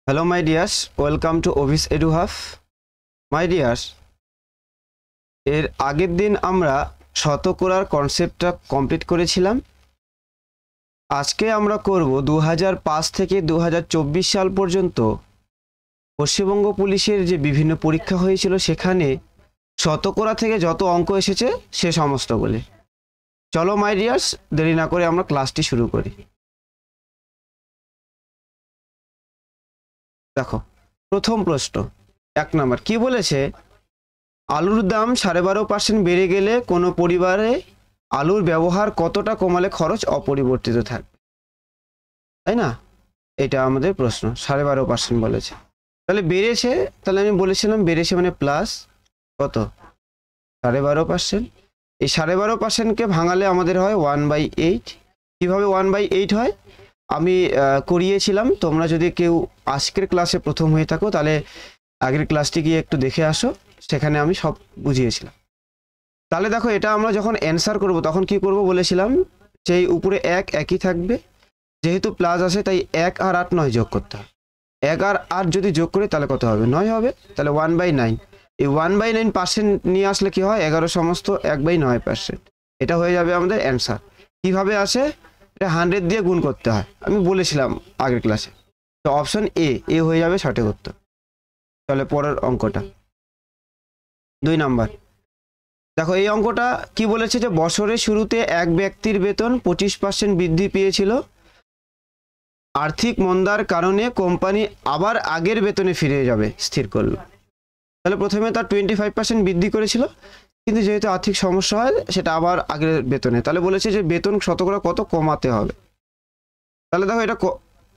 Hello my dears, welcome to Obis EduHub. My dears, এর আগের দিন আমরা শতকরার কনসেপ্টটা কমপ্লিট করেছিলাম। আজকে আমরা করব 2005 থেকে 2024 সাল পর্যন্ত পশ্চিমবঙ্গ পুলিশের যে বিভিন্ন পরীক্ষা হয়েছিল সেখানে শতকরা থেকে যত অঙ্ক এসেছে সে সমস্তগুলি। চলো মাই ডিয়ার্স, দেরি না করে আমরা ক্লাসটি শুরু করি। দেখো, প্রথম প্রশ্ন 1 নম্বর কি বলেছে? আলুর দাম 12.5% বেড়ে গেলে কোনো পরিবারে আলুর ব্যবহার কতটা কমালে খরচ অপরিবর্তিত থাকবে, তাই না? এটা আমাদের প্রশ্ন। 12.5% বলেছে, তাহলে বেড়েছে, তাহলে আমি বলেছিলাম বেড়েছে মানে প্লাস কত 12.5%। এই 12.5%কে ভাঙালে আমাদের হয় 1/8। কিভাবে 1/8 হয় আমি করিয়েছিলাম। তোমরা যদি কেউ আজকের ক্লাসে প্রথম হয়ে থাকো তাহলে আগের ক্লাসটি গিয়ে একটু দেখে আসো, সেখানে আমি সব বুঝিয়েছিলাম। তাহলে দেখো, এটা আমরা যখন অ্যান্সার করব তখন কি করব বলেছিলাম, সেই উপরে একই থাকবে, যেহেতু প্লাস আসে তাই 1 আর 8 9 যোগ করতে হবে। 1 আর 8 যদি যোগ করি তাহলে কত হবে? 9 হবে। তাহলে 1/9, এই 1/9% নিয়ে আসলে কি হয়? 11 সমস্ত 1/9%। এটা হয়ে যাবে আমাদের অ্যান্সার। কিভাবে আসে? এটা 100 দিয়ে গুণ করতে হয়, আমি বলেছিলাম আগের ক্লাসে। তো অপশন এ হয়ে যাবে সঠিক উত্তর। তাহলে পরের অঙ্কটা 2 নাম্বার। দেখো, এই অঙ্কটা কি বলেছে যে বছরের শুরুতে এক ব্যক্তির বেতন 25% বৃদ্ধি পেয়েছিল। আর্থিক মন্দার কারণে কোম্পানি আবার আগের বেতনে ফিরে যাবে স্থির করলো। তাহলে প্রথমে তার 25% বৃদ্ধি করেছিল, কিন্তু যেহেতু আর্থিক সমস্যা হয় সেটা আবার আগের বেতনে। তাহলে বলেছে যে বেতন শতকরা কত কমাতে হবে। তাহলে দেখো, এটা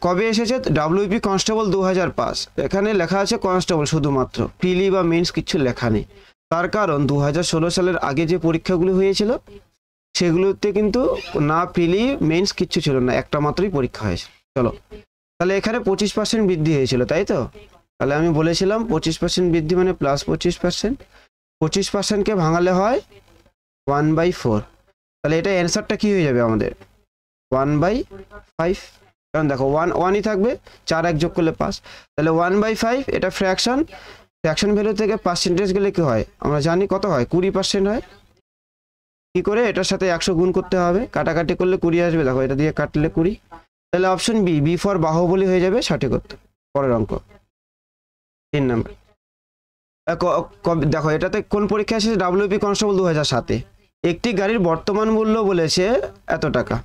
কবে এসেছে? WP constable 2005। এখানে লেখা আছে কনস্টেবল শুধুমাত্র, প্রিলি বা মেন্স কিছু লেখা নেই। তার কারণ 2016 সালের আগে যে পরীক্ষাগুলি হয়েছিল সেগুলোতে কিন্তু না প্রিলি মেন্স কিচ্ছু ছিল না, একটা মাত্রই পরীক্ষা হয়েছে। চলো, তাহলে এখানে 25% বৃদ্ধি হয়েছিল, তাই তো? তাহলে আমি বলেছিলাম 25% বৃদ্ধি মানে প্লাস 25%। 25%কে ভাঙালে হয় 1/4। তাহলে এটা অ্যান্সারটা কি হয়ে যাবে আমাদের? 1/5। কারণ দেখো 1ই থাকবে, 4 1 যোগ করলে 5। তাহলে 1/5 এটা ফ্র্যাকশন ভ্যালু থেকে পার্সেন্টেজ গেলে কি হয় আমরা জানি, কত হয়? 20% হয়। কি করে? এটার সাথে 100 গুণ করতে হবে, কাটাকাটি করলে 20 আসবে। দেখো, এটা দিয়ে কাটলে 20। তাহলে অপশন বি ফর বাহুবলী হয়ে যাবে সঠিক উত্তর। পরের অঙ্ক 3 নাম্বার। দেখো, এটাতে কোন পরীক্ষা এসেছে? ডাব্লিউপি কনস্টেবল 2007-এ। একটি গাড়ির বর্তমান মূল্য বলেছে এত টাকা।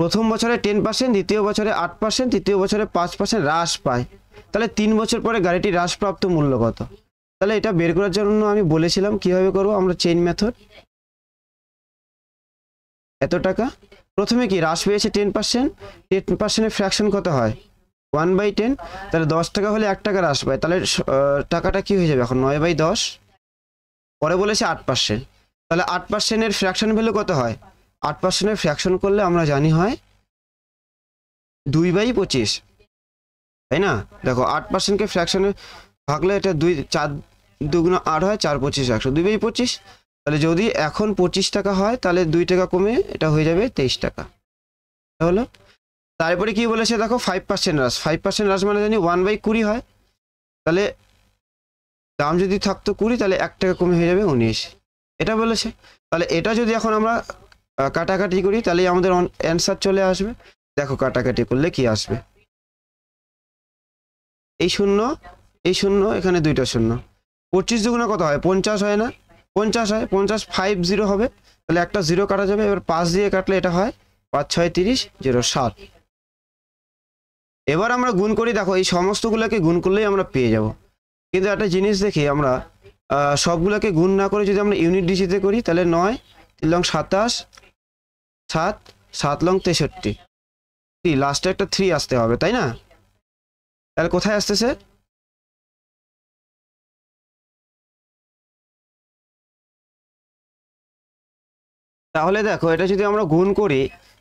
প্রথম বছরে 10%, দ্বিতীয় বছরে 8%, তৃতীয় বছরে 5% হ্রাস পায়। তাহলে 3 বছর পরে গাড়িটি হ্রাসপ্রাপ্ত মূল্য কত? তাহলে এটা বের করার জন্য আমি বলেছিলাম কিভাবে করব আমরা, চেইন মেথড। এত টাকা প্রথমে কি হ্রাস পেয়েছে 10%, 10%-এর ফ্র্যাকশন কত হয়? 1/10। তাহলে 10 টাকা হলে 1 টাকা হ্রাস পায়, তাহলে টাকাটা কি হয়ে যাবে এখন? 9/10। পরে বলেছে 8%, তাহলে 8%-এর ফ্র্যাকশন ভ্যালু কত হয়? 8%-এর ফ্র্যাকশন করলে আমরা জানি হয় 2/25, তাই না? দেখো, 8%-কে ফ্র্যাকশনে ভাগলে এটা 4 2 8 হয়, 4 25 100, 2/25। তাহলে যদি এখন 25 টাকা হয় তাহলে 2 টাকা কমে এটা হয়ে যাবে 23 টাকা। তাহলে তারপরে কি বলেছে দেখো, 5% হ্রাস। 5% হ্রাস মানে জানি 1/20 হয়। তাহলে দাম যদি থাকতো 20, তাহলে 1 টাকা কমে হয়ে যাবে 19, এটা বলেছে। তাহলে এটা যদি এখন আমরা কাটাকাটি করি তাহলে আমাদের অ্যান্সার চলে আসবে। দেখো, কাটাকাটি করলে কি আসবে? এই শূন্য, এই শূন্য, এখানে 2টা শূন্য। 25 দুগুণে কত হয়? 50 হয় না? 50 হয়, 50 50 হবে, তাহলে একটা 0 কাটা যাবে। এবার 5 দিয়ে কাটলে এটা হয় 5 6 30 0 7। এবার আমরা গুণ করি। দেখো, এই সমস্তগুলোকে গুণ করলেই আমরা পেয়ে যাব। কিন্তু একটা জিনিস দেখি, আমরা সবগুলোকে গুণ না করে যদি আমরা ইউনিট ডিজিটে করি তাহলে 9 3 লং 27, 7 7 লং 63, লাস্টে একটা 3 আসতে হবে, তাই না? তাহলে কোথায় আসতেছে? তাহলে দেখো, এটা যদি আমরা গুণ করি,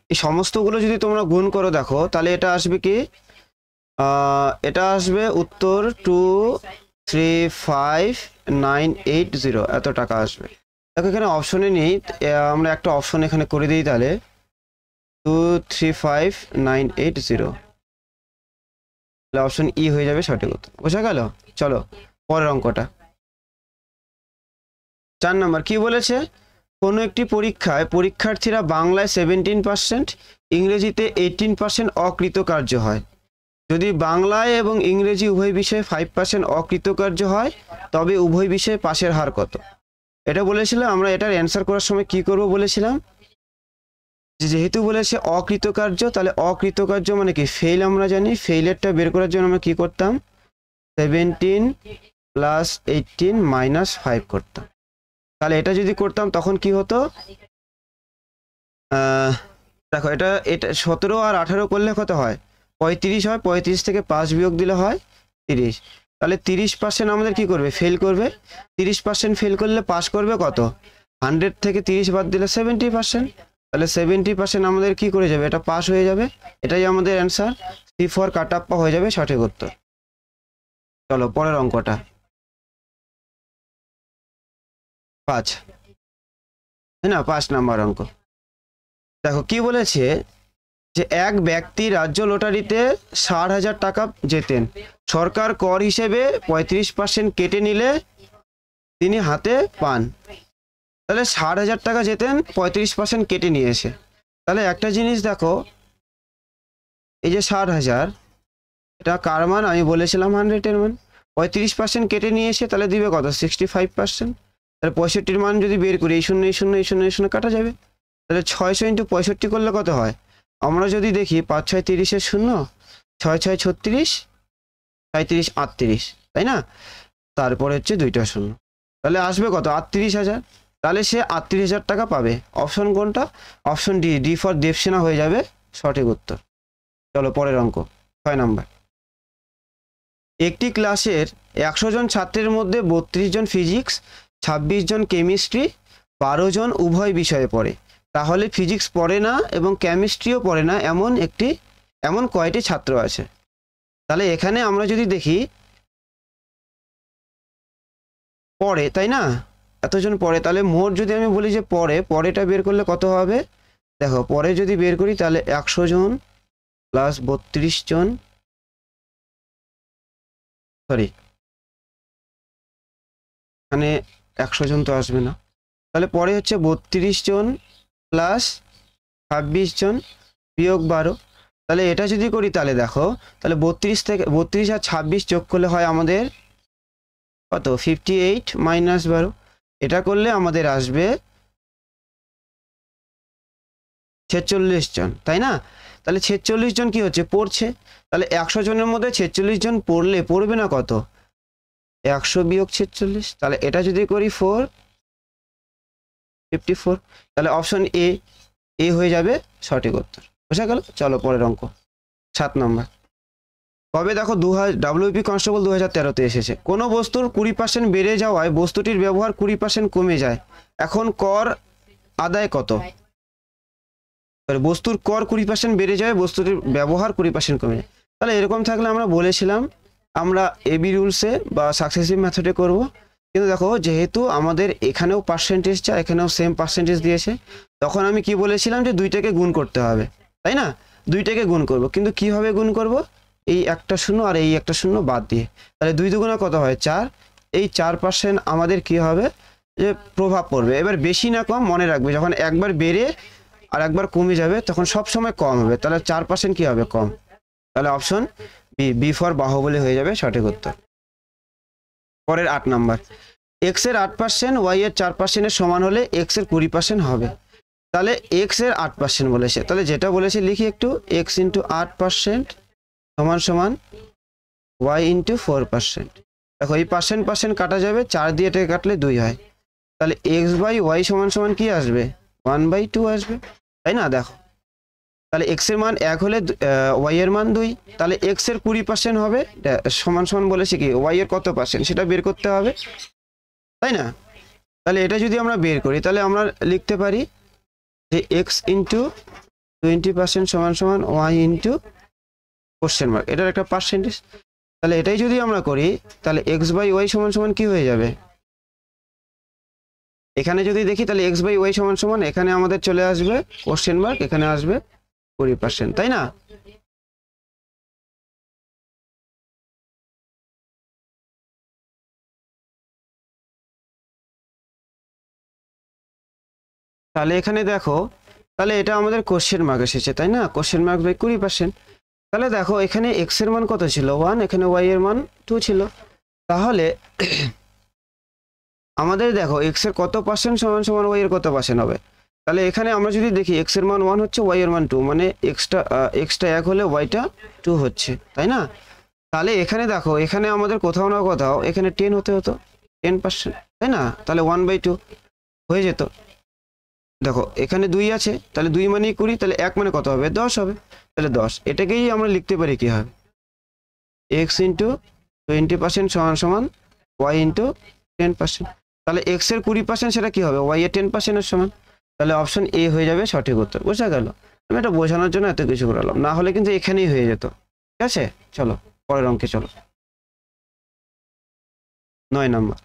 এই সমস্তগুলো যদি তোমরা গুণ করো দেখো, তাহলে এটা আসবে কি? এটা আসবে উত্তর 235,980, এত টাকা আসবে। দেখো, এখানে অপশনে নেই, আমরা একটা অপশন এখানে করে দিই। তাহলে 235,980 তাহলে অপশন ই হয়ে যাবে সঠিক উত্তর। বোঝা গেল? চলো পরের অঙ্কটা। 4 নম্বর কি বলেছে? কোনো একটি পরীক্ষায় পরীক্ষার্থীরা বাংলায় 17%, ইংরেজিতে 18% অকৃতকার্য হয়। যদি বাংলায় এবং ইংরেজি উভয় বিষয়ে 5% অকৃতকার্য হয় তবে উভয় বিষয়ে পাশের হার কত? এটা বলেছিল। আমরা এটার অ্যান্সার করার সময় কি করব বলেছিলাম, যেহেতু বলেছে অকৃতকার্য, তাহলে অকৃতকার্য মানে কি ফেল। আমরা জানি ফেইলেরটা বের করার জন্য আমরা কি করতাম, 17 + 18 - 5 করতাম। তাহলে এটা যদি করতাম তখন কি হতো, দেখো এটা 17 আর 18 করলে কত হয়, 35 হয়। 35 থেকে 5 বিয়োগ দিলে হয় 30। তাহলে 30% আমাদের কি করবে, ফেল করবে। 30% ফেল করলে পাস করবে কত, 100 থেকে 30 বাদ দিলে 70%। তাহলে 70% আমাদের কি করে যাবে, এটা পাস হয়ে যাবে। এটাই আমাদের অ্যান্সার, C4 কাটাপ্পা হয়ে যাবে সঠিক উত্তর। চলো পরের অঙ্কটা 5, তাই না? 5 নম্বর অঙ্ক। দেখো কি বলেছে, যে এক ব্যক্তি রাজ্য লটারিতে 60,000 টাকা জেতেন। সরকার কর হিসেবে 35% কেটে নিলে তিনি হাতে পান। তাহলে 60,000 টাকা জেতেন, 35% কেটে নিয়েছে। তাহলে একটা জিনিস দেখো, এই যে 60,000, এটা কার মান, আমি বলেছিলাম 100-এর মান। 35% কেটে নিয়েছে, তাহলে দিবে কত, 65%। তাহলে 65-র মান যদি বের করি, এই শূন্য এই শূন্য এই শূন্য এই শূন্য কাটা যাবে। তাহলে 600 × 65 করলে কত হয়, আমরা যদি দেখি 5 6 30-এর শূন্য, 6 6 36, 37 38, তাই না? তারপরে হচ্ছে দুইটা শূন্য, তাহলে আসবে কত, 38,000। তাহলে সে 38,000 টাকা পাবে। অপশন কোনটা, option D, D for Devsena হয়ে যাবে সঠিক উত্তর। চলো পরের অঙ্ক 6 নম্বর। একটি ক্লাসের 100 জন ছাত্রের মধ্যে 32 জন ফিজিক্স, 26 জন কেমিস্ট্রি, 12 জন উভয় বিষয়ে পড়ে। তাহলে ফিজিক্স পড়ে না এবং কেমিস্ট্রিও পড়ে না এমন কয়টি ছাত্র আছে? তাহলে এখানে আমরা যদি দেখি পড়ে, তাই না, এতজন পড়ে, তাহলে মোট যদি আমি বলি যে পড়েটা বের করলে কত হবে, দেখো পরে যদি বের করি তাহলে 100 জন প্লাস 32 জন, সরি এখানে 100 জন তো আসবে না, তাহলে পরে হচ্ছে 32 জন প্লাস 26 জন বিয়োগ 12। তাহলে এটা যদি করি তাহলে দেখো, তাহলে 32 আর 26 যোগ করলে হয় আমাদের কত, 58 - 12। এটা করলে আমাদের আসবে 46 জন, তাই না? তাহলে 46 জন কি হচ্ছে, পড়ছে। তাহলে 100 জনের মধ্যে 46 জন পড়বে না কত, 100 বিয়োগ 46। তাহলে এটা যদি করি 54। তাহলে অপশন এ হয়ে যাবে সঠিক উত্তর। বোঝা গেল? চলো পরের অঙ্ক 7 নম্বর। কবে দেখো, WP কনস্টেবল 2013-তে এসেছে। কোনো বস্তুর 20% বেড়ে যাওয়ায় বস্তুটির ব্যবহার 20% কমে যায়। এখন কর আদায় কত? বস্তুর কর 20% বেড়ে যায়, বস্তুটির ব্যবহার 20% কমে যায়। তাহলে এরকম থাকলে আমরা বলেছিলাম আমরা এবি রুলসে বা সাকসেসিভ মেথডে করব। কিন্তু দেখো যেহেতু আমাদের এখানেও পার্সেন্টেজ চাই, এখানেও সেম পার্সেন্টেজ দিয়েছে, তখন আমি কি বলেছিলাম যে দুইটাকে গুণ করতে হবে, তাই না? দুইটাকে গুণ করব, কিন্তু কিভাবে গুণ করব, এই একটা শূন্য আর এই একটা শূন্য বাদ দিয়ে। তাহলে 2 দুগুণা কত হয়, 4। এই 4% আমাদের কি হবে, যে প্রভাব পড়বে। এবার বেশি না কম মনে রাখবে, যখন একবার বেড়ে আর একবার কমে যাবে তখন সব সময় কম হবে। তাহলে 4% কি হবে, কম। তাহলে অপশন বি ফর বাহুবলী হয়ে যাবে সঠিক উত্তর। পরের 8 নাম্বার। এক্স এর 8% ওয়াই এর 4%-এর সমান হলে এক্স এর 20% হবে। তাহলে এক্স এর 8% বলেছে, তাহলে যেটা বলেছে লিখি একটু, এক্স ইন্টু 8% সমান সমান ওয়াই ইন্টু 4%। দেখো এই পার্সেন্ট কাটা যাবে, 4 দিয়ে এটাকে কাটলে 2 হয়। তাহলে এক্স বাই ওয়াই সমান সমান কি আসবে, 1/2 আসবে, তাই না? দেখো তাহলে এক্স এর মান 1 হলে ওয়াই এর মান 2, তাহলে এক্স এর 20% হবে, সমান সমান বলেছে কি ওয়াই এর কত পার্সেন্ট সেটা বের করতে হবে, তাই না? তাহলে এটা যদি আমরা বের করি তাহলে আমরা লিখতে পারি যে এক্স ইন্টু 20% সমান সমান ওয়াই ইন্টু কোশ্চেন মার্ক, এটার একটা পার্সেন্টেজ। তাহলে এটাই যদি আমরা করি তাহলে এক্স বাই ওয়াই সমান সমান কি হয়ে যাবে, এখানে যদি দেখি তাহলে এক্স বাই ওয়াই সমান সমান এখানে আমাদের চলে আসবে কোশ্চেন মার্ক, এখানে আসবে 20%, তাই না? তাহলে এখানে দেখো, তাহলে এটা আমাদের কোশ্চেন মার্ক এসেছে, তাই না? Question mark by 20%। তাহলে দেখো এখানে এক্স এর মান কত ছিল 1, এখানে ওয়াই এর মান 2 ছিল। তাহলে আমাদের দেখো এক্স এর কত পার্সেন্ট সমান সমান ওয়াই এর কত পার্সেন্ট হবে। তাহলে এখানে আমরা যদি দেখি এক্স এর মান 1 হচ্ছে, ওয়াই এর মান 2, মানে এক্সটা 1 হলে ওয়াইটা 2 হচ্ছে, তাই না? তাহলে এখানে দেখো এখানে আমাদের কোথাও না কোথাও এখানে 10 হতে হতো, 10%, তাই না? তাহলে 1/2 হয়ে যেত। দেখো এখানে 2 আছে, তাহলে 2 মানে 20, তাহলে 1 মানে কত হবে 10 হবে, তাহলে 10। এটাকেই আমরা লিখতে পারি কি হবে, x ইন্টু 20% সমান সমান y ইন্টু 10%। তাহলে x এর 20% সেটা কি হবে, y এর 10% এর সমান। তাহলে অপশন এ হয়ে যাবে সঠিক উত্তর। বোঝা গেল? আমি এটা বোঝানোর জন্য এত কিছু করালাম, না হলে কিন্তু এখানেই হয়ে যেত। ঠিক আছে, চলো পরের অঙ্কে চলো। 9 নম্বর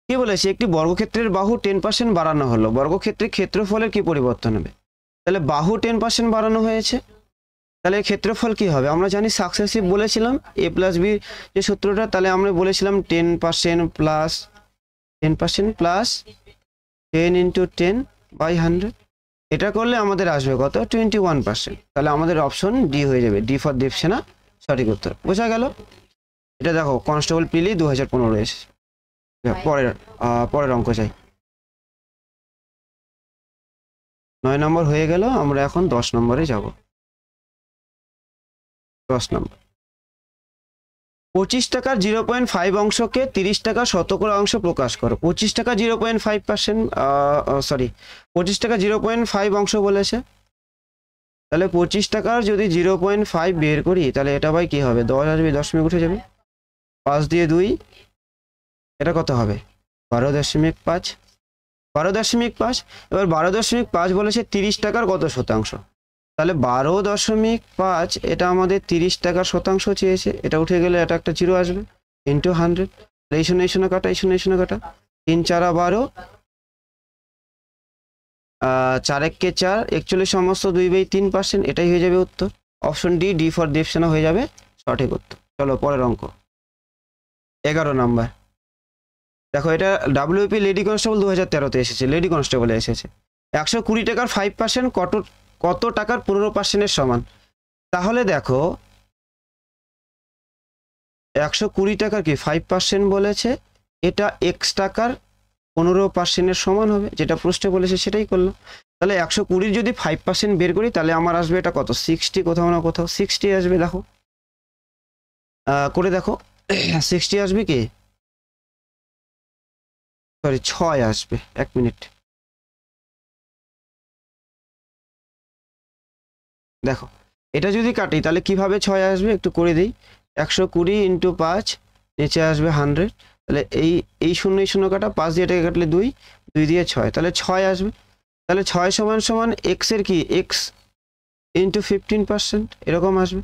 কি বলেছে, একটি বর্গক্ষেত্রের বাহু 10% বাড়ানো হলো, বর্গক্ষেত্রের ক্ষেত্রফলের কি পরিবর্তন হবে? তাহলে বাহু 10% বাড়ানো হয়েছে, তাহলে ক্ষেত্রফল কি হবে? আমরা জানি সাকসেসিভ বলেছিলাম a প্লাস বি যে সূত্রটা, তাহলে আমরা বলেছিলাম 10% প্লাস 10% প্লাস 10 ইন্টু 10/100। এটা করলে আমাদের আসবে কত, 21%। তাহলে আমাদের অপশন ডি হয়ে যাবে, ডি ফর দেবসেনা সঠিক উত্তর। বোঝা গেল? এটা দেখো কনস্টেবল পিলি 2015 এসেছে। পরের অঙ্ক চাই। 9 নম্বর হয়ে গেল, আমরা এখন 10 নম্বরে যাব। 10 নম্বর 25 টাকার 0.5 অংশকে 30 টাকা শতকরা অংশ প্রকাশ করো। 25 টাকা 0.5%, সরি 25 টাকা 0.5 অংশ বলেছে। তাহলে 25 টাকার যদি 0.5 বের করি, তাহলে এটা ভাই কি হবে, 10 আসবে, 10 উঠে যাবে, 5 দিয়ে 2, এটা কত হবে 12.5, 12.5। এবার 12.5 বলেছে 30 টাকার কত শতাংশ, তাহলে 12.5 এটা আমাদের 30 টাকার শতাংশ চেয়েছে, এটা উঠে গেলে এটা একটা 0 আসবে, ইন্টু 100। এই শূন্য কাটা, এই শূন্য কাটা, 3 4 12, 4 1 কে 4, 41 সমস্ত 2/3%, এটাই হয়ে যাবে উত্তর। Option D, D for Devsena হয়ে যাবে সঠিক উত্তর। চলো পরের অঙ্ক 11 নাম্বার। দেখো এটা ডাব্লিউপি লেডি কনস্টেবল 2013-তে এসেছে, লেডি কনস্টেবলে এসেছে। 120 টাকার 5% কত টাকার 15%-এর সমান? তাহলে দেখো 120 টাকার কি 5% বলেছে, এটা এক্স টাকার 15%-এর সমান হবে, যেটা প্রশ্নে বলেছে সেটাই করলাম। তাহলে 120 যদি 5% বের করি, তাহলে আমার আসবে এটা কত 60, কোথাও না কোথাও 60 আসবে। দেখো করে দেখো 60 আসবে কি, সরি 6 আসবে, 1 মিনিট। দেখো এটা যদি কাটি তাহলে কিভাবে 6 আসবে একটু করে দিই। 120 ইন্টু 5, নিচে আসবে 100, তাহলে এই শূন্য কাটা, 5 দিয়ে এটাকে কাটলে 2, 2 দিয়ে 6, তাহলে 6 আসবে। তাহলে 6 সমান সমান এক্স এর কি, এক্স ইন্টু 15%, এরকম আসবে।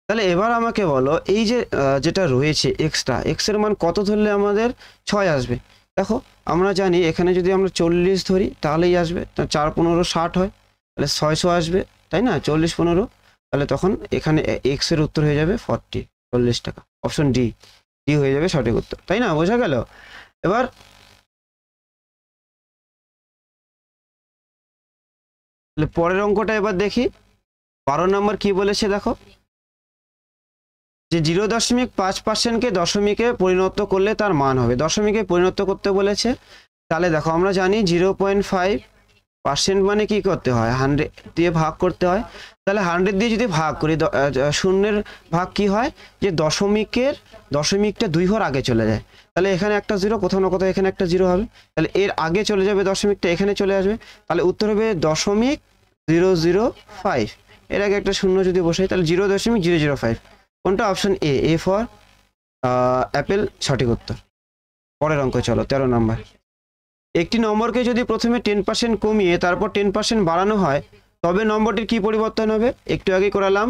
তাহলে এবার আমাকে বলো এই যে যেটা রয়েছে এক্সটা, এক্স এর মান কত ধরলে আমাদের 6 আসবে? দেখো আমরা জানি এখানে যদি আমরা 40 ধরি তাহলেই আসবে, 4 15 60 হয়, তাহলে 600 আসবে, তাই না? 40 15, তাহলে তখন এখানে এক্স এর উত্তর হয়ে যাবে 40 টাকা। অপশন ডি, ডি হয়ে যাবে সঠিক উত্তর, তাই না? বোঝা গেল? এবার পরের অঙ্কটা এবার দেখি। 12 নম্বর কি বলেছে দেখো, যে 0.5%-কে দশমিকে পরিণত করলে তার মান হবে। দশমিকে পরিণত করতে বলেছে, তাহলে দেখো আমরা জানি 0.5% মানে কি করতে হয়, 100 দিয়ে ভাগ করতে হয়। তাহলে 100 দিয়ে যদি ভাগ করি, শূন্যের ভাগ কি হয়, যে দশমিকটা 2 ঘর আগে চলে যায়। তাহলে এখানে একটা 0, কোথাও না কোথাও এখানে একটা 0 হবে, তাহলে এর আগে চলে যাবে দশমিকটা, এখানে চলে আসবে, তাহলে উত্তর হবে 0.005। এর আগে একটা শূন্য যদি বসাই, তাহলে 0.005, কোনটা? Option A, A for Apple সঠিক উত্তর। পরের অঙ্ক চলো 13 নম্বর। একটি নম্বরকে যদি প্রথমে 10% কমিয়ে তারপর 10% বাড়ানো হয়, তবে নম্বরটির কি পরিবর্তন হবে? একটু আগে করালাম।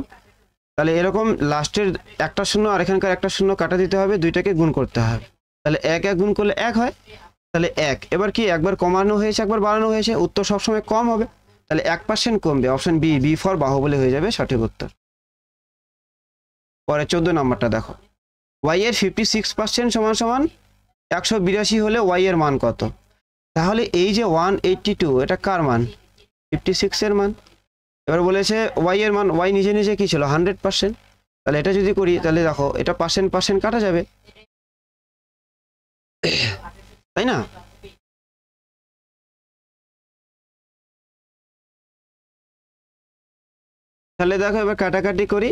তাহলে এরকম লাস্টের একটা শূন্য আর এখানকার একটা শূন্য কাটা দিতে হবে, দুইটাকে গুণ করতে হবে, তাহলে 1 1 গুণ করলে 1 হয়, তাহলে 1। এবার কি একবার কমানো হয়েছে একবার বাড়ানো হয়েছে, উত্তর সবসময় কম হবে, তাহলে 1% কমবে। Option B, B for Baahubali হয়ে যাবে সঠিক উত্তর। পরে 14 নম্বরটা দেখো, ওয়াই এর 56% সমান সমান 182 হলে ওয়াই এর মান কত? তাহলে এই যে 182, এটা কার মান? 56 এর মান। এবার বলেছে ওয়াই এর মান, ওয়াই নিজে নিজে কি ছিল 100%, তাহলে এটা যদি করি তাহলে দেখো এটা পার্সেন্ট পার্সেন্ট কাটা যাবে, তাই না? তাহলে দেখো এবার কাটাকাটি করি,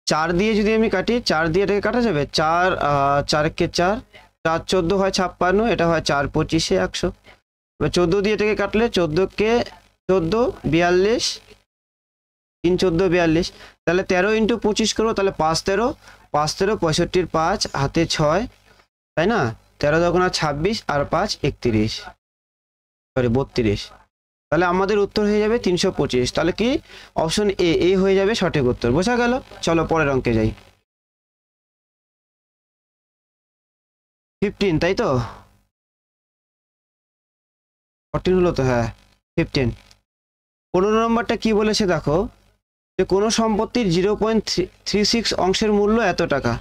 4 দিয়ে যদি আমি কাটি, 4 দিয়ে এটাকে কাটা যাবে, 4 4 কে 4, 4 14 হয় 56, এটা হয় 4 25 100। এবার 14 দিয়ে এটাকে কাটলে 14 কে 14 42, 3 14 42, তাহলে 13 × 25 করবো, তাহলে 5 13, 5 13 65, 5 হাতে 6, তাই না? 13 2 26 আর 5 31, সরি 32, তাহলে আমাদের উত্তর হয়ে যাবে 325। তাহলে কি অপশন এ হয়ে যাবে সঠিক উত্তর। বোঝা গেল? চলো পরের অঙ্কে যাই। 15, তাই তো? 14 হলো তো, হ্যাঁ 15। 15 নম্বরটা কি বলেছে দেখো, যে কোনো সম্পত্তির 0.36 অংশের মূল্য এত টাকা,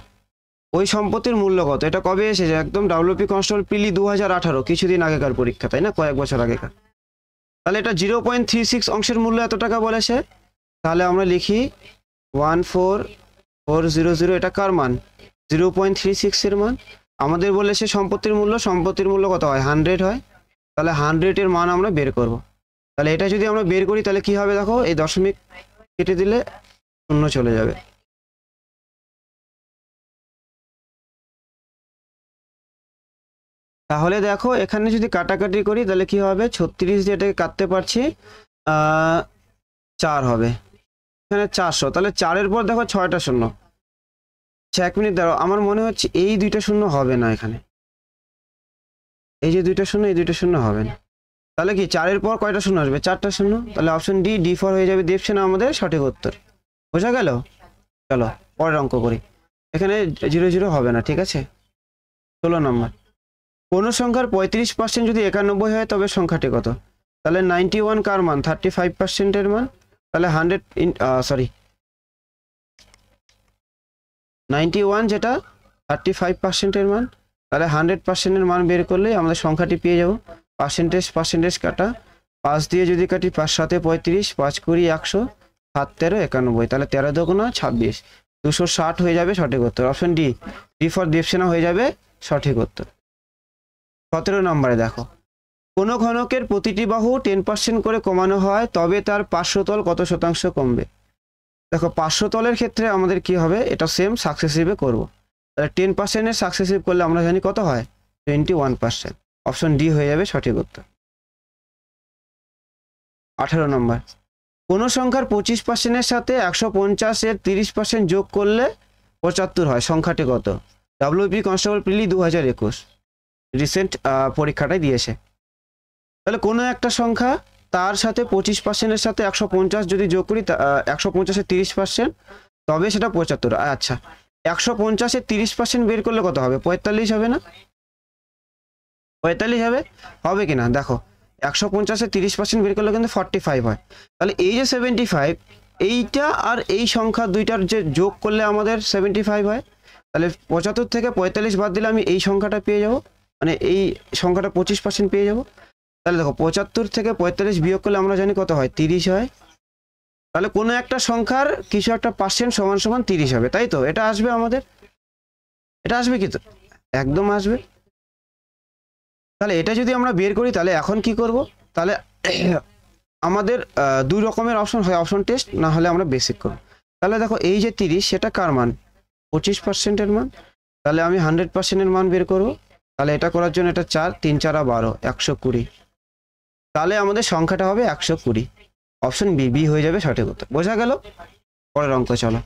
ওই সম্পত্তির মূল্য কত? এটা কবে এসেছে? একদম ডাব্লিউপি কনস্টেবল প্রিলি 2018, কিছুদিন আগেকার পরীক্ষা, তাই না? কয়েক বছর আগেকার। তাহলে এটা 0.36 অংশের মূল্য এত টাকা বলেছে, তাহলে আমরা লিখি 14400, এটা কার মান? 0.36 এর মান। আমাদের বলেছে সম্পত্তির মূল্য কত হয়? 100 হয়, তাহলে 100 এর মান আমরা বের করব। তাহলে এটা যদি আমরা বের করি তাহলে কি হবে দেখো, এই দশমিক কেটে দিলে 0 চলে যাবে। তাহলে দেখো এখানে যদি কাটাকাটি করি তাহলে কি হবে, 36 দিয়ে এটাকে কাটতে পারছি, 4 হবে, এখানে 400, তাহলে 4-এর পর দেখো 6টা শূন্য। 1 মিনিট দাঁড়াও, আমার মনে হচ্ছে এই দুইটা শূন্য হবে না এখানে, এই যে দুইটা শূন্য, এই দুইটা শূন্য হবে না। তাহলে কি 4-এর পর কয়টা শূন্য আসবে? 4টা শূন্য, তাহলে অপশন ডি4 হয়ে যাবে, দেবসেনা আমাদের সঠিক উত্তর। বোঝা গেল? চলো পরের অঙ্ক করি। এখানে 0 0 হবে না, ঠিক আছে? 16 নম্বর, কোনো সংখ্যার 35% যদি 91 হয় তবে সংখ্যাটি কত? তাহলে 91 কার মান? 35% এর মান। তাহলে 91 যেটা 35% এর মান, তাহলে 100% এর মান বের করলেই আমাদের সংখ্যাটি পেয়ে যাব। পার্সেন্টেজ কাটা, 5 দিয়ে যদি কাটি 5 7 35, 5 20 100, 7 13 91, তাহলে 13 2 26, 260 হয়ে যাবে সঠিক উত্তর। অপশন ডি ফর দেবসেনা হয়ে যাবে সঠিক উত্তর। 17 নম্বরে দেখো, কোনো ঘনকের প্রতিটি বাহু 10% করে কমানো হয় তবে তার পার্শ্বতল কত শতাংশ কমবে? দেখো পার্শ্বতলের ক্ষেত্রে আমাদের কি হবে, এটা সেম সাকসেসিভে করব। তাহলে 10% এর সাকসেসিভ করলে আমরা জানি কত হয়, 21%। অপশন ডি হয়ে যাবে সঠিক উত্তর। 18 নম্বর, কোনো সংখ্যার 25% এর সাথে 150 এর 30% যোগ করলে 75 হয়, সংখ্যাটি কত? ডাব্লিউপি কনস্টেবল প্রিলি 2021, রিসেন্ট পরীক্ষাটাই দিয়েছে। তাহলে কোনো একটা সংখ্যা, তার সাথে 25% এর সাথে 150 যদি যোগ করি, 150 এর 30%, তবে সেটা 75। আচ্ছা, 150 এর 30% বের করলে কত হবে? 45 হবে না? 45 হবে কিনা দেখো, 150 এর 30% বের করলে কিন্তু 45 হয়। তাহলে এই যে 75, এইটা আর এই সংখ্যা দুইটার যে যোগ করলে আমাদের 75 হয়। তাহলে 75 থেকে 45 বাদ দিলে আমি এই সংখ্যাটা পেয়ে যাব, মানে এই সংখ্যাটা 25% পেয়ে যাব। তাহলে দেখো 75 থেকে 45 বিয়োগ করলে আমরা জানি কত হয়, 30 হয়। তাহলে কোনো একটা সংখ্যার কিছু একটা পার্সেন্ট সমান সমান 30 হবে, তাই তো? এটা আসবে আমাদের, এটা আসবে কি? তো একদম আসবে। তাহলে এটা যদি আমরা বের করি তাহলে এখন কি করব, তাহলে আমাদের দুই রকমের অপশন হয়, অপশন টেস্ট না হলে আমরা বেসিক করব। তাহলে দেখো এই যে 30, সেটা কার মান? 25% এর মান। তাহলে আমি 100% এর মান বের করব। তাহলে এটা করার জন্য এটা 4 3 4 12, 120, তাহলে আমাদের সংখ্যাটা হবে 120। অপশন বি হয়ে যাবে সঠিক উত্তর। বোঝা গেল? পরের অঙ্ক চলো।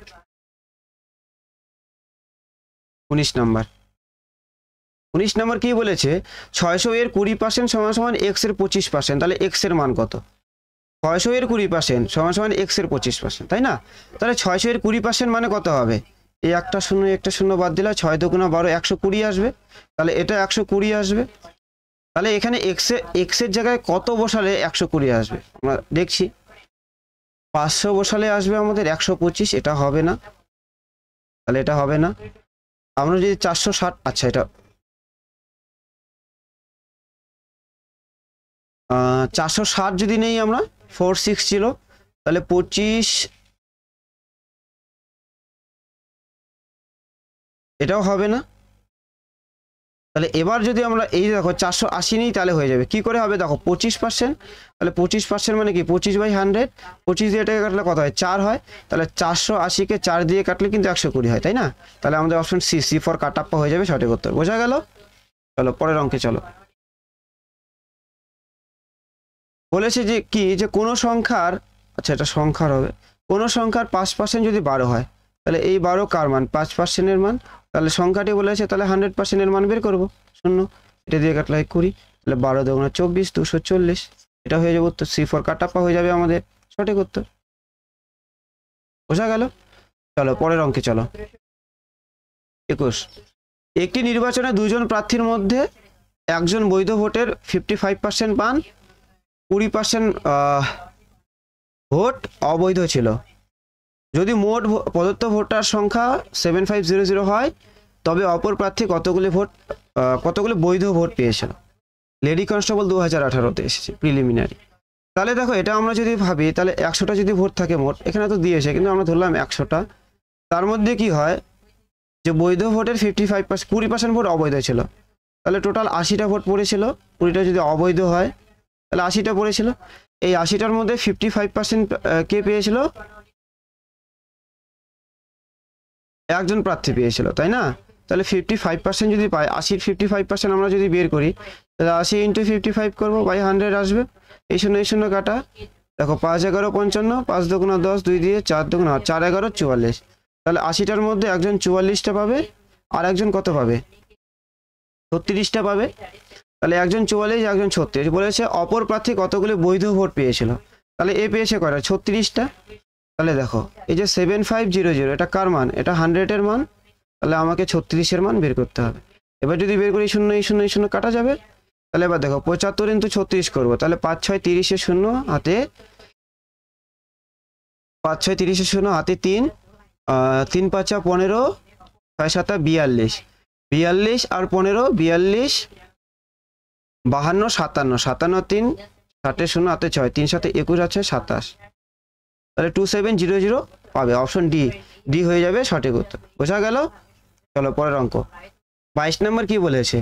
19 নম্বর, 19 নম্বর কি বলেছে, 600 এর 20% সমান সমান x এর 25%, তাহলে x এর মান কত? 600 এর 20% সমান সমান x এর 25%, তাই না? তাহলে 600 এর 20% মানে কত হবে? এই একটা শূন্য বাদ দিলে 6 2 12, 120 আসবে। তাহলে এটা 120 আসবে। তাহলে এখানে x এর জায়গায় কত বসালে 120 আসবে? আমরা দেখছি, 500 বসালে আসবে আমাদের 125, এটা হবে না, তাহলে এটা হবে না। আমরা যদি 460, আচ্ছা এটা 460 যদি নেই আমরা, 46 ছিল, তাহলে 25, এটাও হবে না। তাহলে এবার যদি আমরা এই দেখো 480 নিই তাহলে হয়ে যাবে। কি করে হবে দেখো, 25%, তাহলে 25% মানে কি 25/100, 25 দিয়ে এটাকে কাটলে কত হয়, 4 হয়। তাহলে 480-কে 4 দিয়ে কাটলে কিন্তু 120 হয়, তাই না? তাহলে আমাদের option C, C for Kattappa হয়ে যাবে সঠিক উত্তর। বোঝা গেল? চলো পরের অঙ্কে চলো। বলেছে যে কি, যে কোনো সংখ্যার, আচ্ছা এটা সংখ্যার হবে, কোনো সংখ্যার 5% যদি 12 হয়, তাহলে এই 12 কার মান, 5%-এর মান। তাহলে সংখ্যাটি বলেছে, তাহলে 100%-এর মান বের করবো, 0, এটা দিয়ে কাটলে 20, তাহলে 12 দুগুণে 24, 240, এটা হয়ে যাবে উত্তর। সি ফর কাটাপ্পা হয়ে যাবে আমাদের সঠিক উত্তর। বোঝা গেল? চলো পরের অঙ্কে চলো। 21, একটি নির্বাচনে দুজন প্রার্থীর মধ্যে একজন বৈধ ভোটের 55% পান, 20% ভোট অবৈধ ছিল। যদি মোট প্রদত্ত ভোটার সংখ্যা 7500 হয়, তবে অপর প্রার্থী কতগুলি বৈধ ভোট পেয়েছিল। লেডি কনস্টেবল 2018-তে এসেছে প্রিলিমিনারি। তাহলে দেখো এটা আমরা যদি ভাবি, তাহলে 100টা যদি ভোট থাকে মোট, এখানে তো দিয়েছে কিন্তু আমরা ধরলাম 100টা, তার মধ্যে কি হয় যে বৈধ ভোটের 55%, 20% ভোট অবৈধ ছিল, তাহলে টোটাল 80টা ভোট পড়েছিল। 20টা যদি অবৈধ হয় তাহলে 80টা পড়েছিল। এই 80টার মধ্যে 55% কে পেয়েছিল, একজন প্রার্থী পেয়েছিল, তাই না? তাহলে 55% যদি পাই, 80-র 55% আমরা যদি বের করি, তাহলে 80 × 55 করবো, বাই 100 আসবে। এই শূন্য কাটা, দেখো 5 11 55, 5 দুগুণা 10, 2 দিয়ে 4 দুগুণা 4 11 44, তাহলে 80টার মধ্যে একজন 44টা পাবে, আর একজন কত পাবে, 36টা পাবে। তাহলে একজন 44, একজন 36। বলেছে অপর প্রার্থী কতগুলি বৈধ ভোট পেয়েছিল, তাহলে এ পেয়েছে কয়টা, 36টা। তাহলে দেখো এই যে 7500, এটা কার মান, এটা 100-এর মান, তাহলে আমাকে 36-এর মান বের করতে হবে। এবার যদি বের করি, শূন্য কাটা যাবে। তাহলে এবার দেখো 75 × 36 করবো, তাহলে 5 6 30-এর 0 হাতে, 5 6 30-এর 0 হাতে 3, 3 5 15, 6 7 42, 42 আর 15, 42, 52 57, 57 3, 60-এর 0 হাতে 6, 3 7 21 আছে 27, তাহলে 2700 পাবে। অপশন ডি হয়ে যাবে সঠিক উত্তর। বোঝা গেল? চলো পরের অঙ্ক। 22 নম্বর কি বলেছে,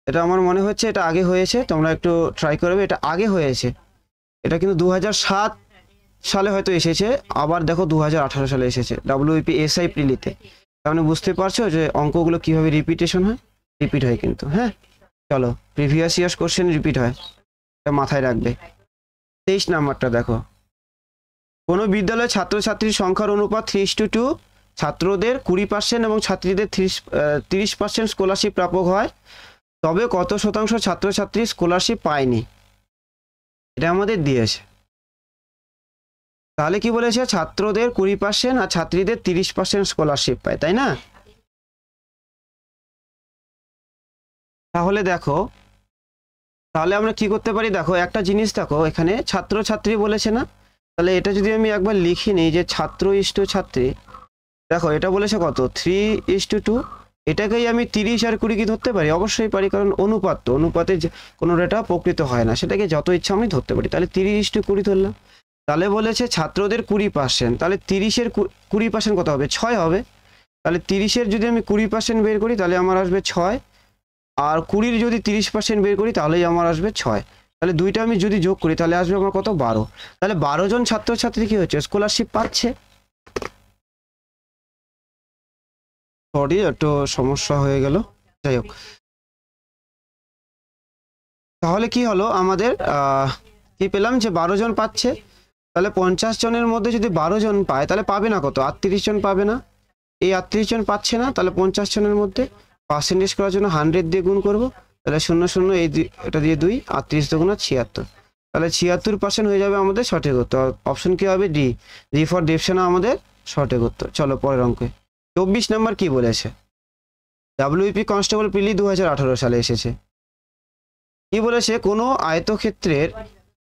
এটা আমার মনে হচ্ছে এটা আগে হয়েছে, তোমরা একটু ট্রাই করবে, এটা আগে হয়েছে। এটা কিন্তু 2007 সালে হয়তো এসেছে, আবার দেখো 2018 সালে এসেছে WPSI প্রিলিতে। তার মানে বুঝতে পারছো যে অঙ্কগুলো কিভাবে রিপিটেশন হয়, রিপিট হয় কিন্তু। হ্যাঁ চলো, প্রিভিয়াস ইয়ার্স কোশ্চেন রিপিট হয়, এটা মাথায় রাখবে। 23 নাম্বারটা দেখো, কোনো বিদ্যালয়ে ছাত্রছাত্রীর সংখ্যার অনুপাত 3:2, ছাত্রদের 20% এবং ছাত্রীদের 30% স্কলারশিপ প্রাপক হয়, তবে কত শতাংশ ছাত্রছাত্রী স্কলারশিপ পায়নি, এটা আমাদের দিয়েছে। তাহলে কি বলেছে, ছাত্রদের 20% আর ছাত্রীদের 30% স্কলারশিপ পায়, তাই না? তাহলে দেখো, তাহলে আমরা কি করতে পারি, দেখো একটা জিনিস দেখো, এখানে ছাত্রছাত্রী বলেছে না, তাহলে এটা যদি আমি একবার লিখি নিই যে ছাত্র ইস্টু ছাত্রী, দেখো এটা বলেছে কত, 3:2, এটাকেই আমি 30 আর 20 কি ধরতে পারি, অবশ্যই পারি, কারণ অনুপাত তো, অনুপাতে কোনো ডেটা প্রকৃত হয় না, সেটাকে যত ইচ্ছা আমি ধরতে পারি। তাহলে 30:20 ধরলাম। তাহলে বলেছে ছাত্রদের 20%, তাহলে 30-এর 20% কত হবে, 6 হবে। তাহলে 30-এর যদি আমি 20% বের করি তাহলে আমার আসবে 6, আর 20-র যদি 30% বের করি তাহলেই আমার আসবে 6। তাহলে দুইটা আমি যদি যোগ করি তাহলে আসবে আমার কত, 12। তাহলে 12 জন ছাত্রছাত্রী কি হচ্ছে, স্কলারশিপ পাচ্ছে। সরি একটু সমস্যা হয়ে গেল, যাই হোক। তাহলে কি হলো আমাদের, কি পেলাম, যে 12 জন পাচ্ছে। তাহলে 50 জনের মধ্যে যদি 12 জন পায়, তাহলে পাবে না কত, 38 জন পাবে না। এই 38 জন পাচ্ছে না, তাহলে 50 জনের মধ্যে পার্সেন্টেজ করার জন্য 100 দিয়ে গুণ করবো, তাহলে 0 এই এটা দিয়ে 2, 38 দুগুণা 76, তাহলে 76% হয়ে যাবে আমাদের সঠিক উত্তর। অপশন কি হবে, ডি ফর ডিপশনা আমাদের সঠিক উত্তর। চলো পরের অঙ্কে। 24 নম্বর কি বলেছে, WP কনস্টেবল প্রিলি 2018 সালে এসেছে। কি বলেছে, কোনো আয়তক্ষেত্রের,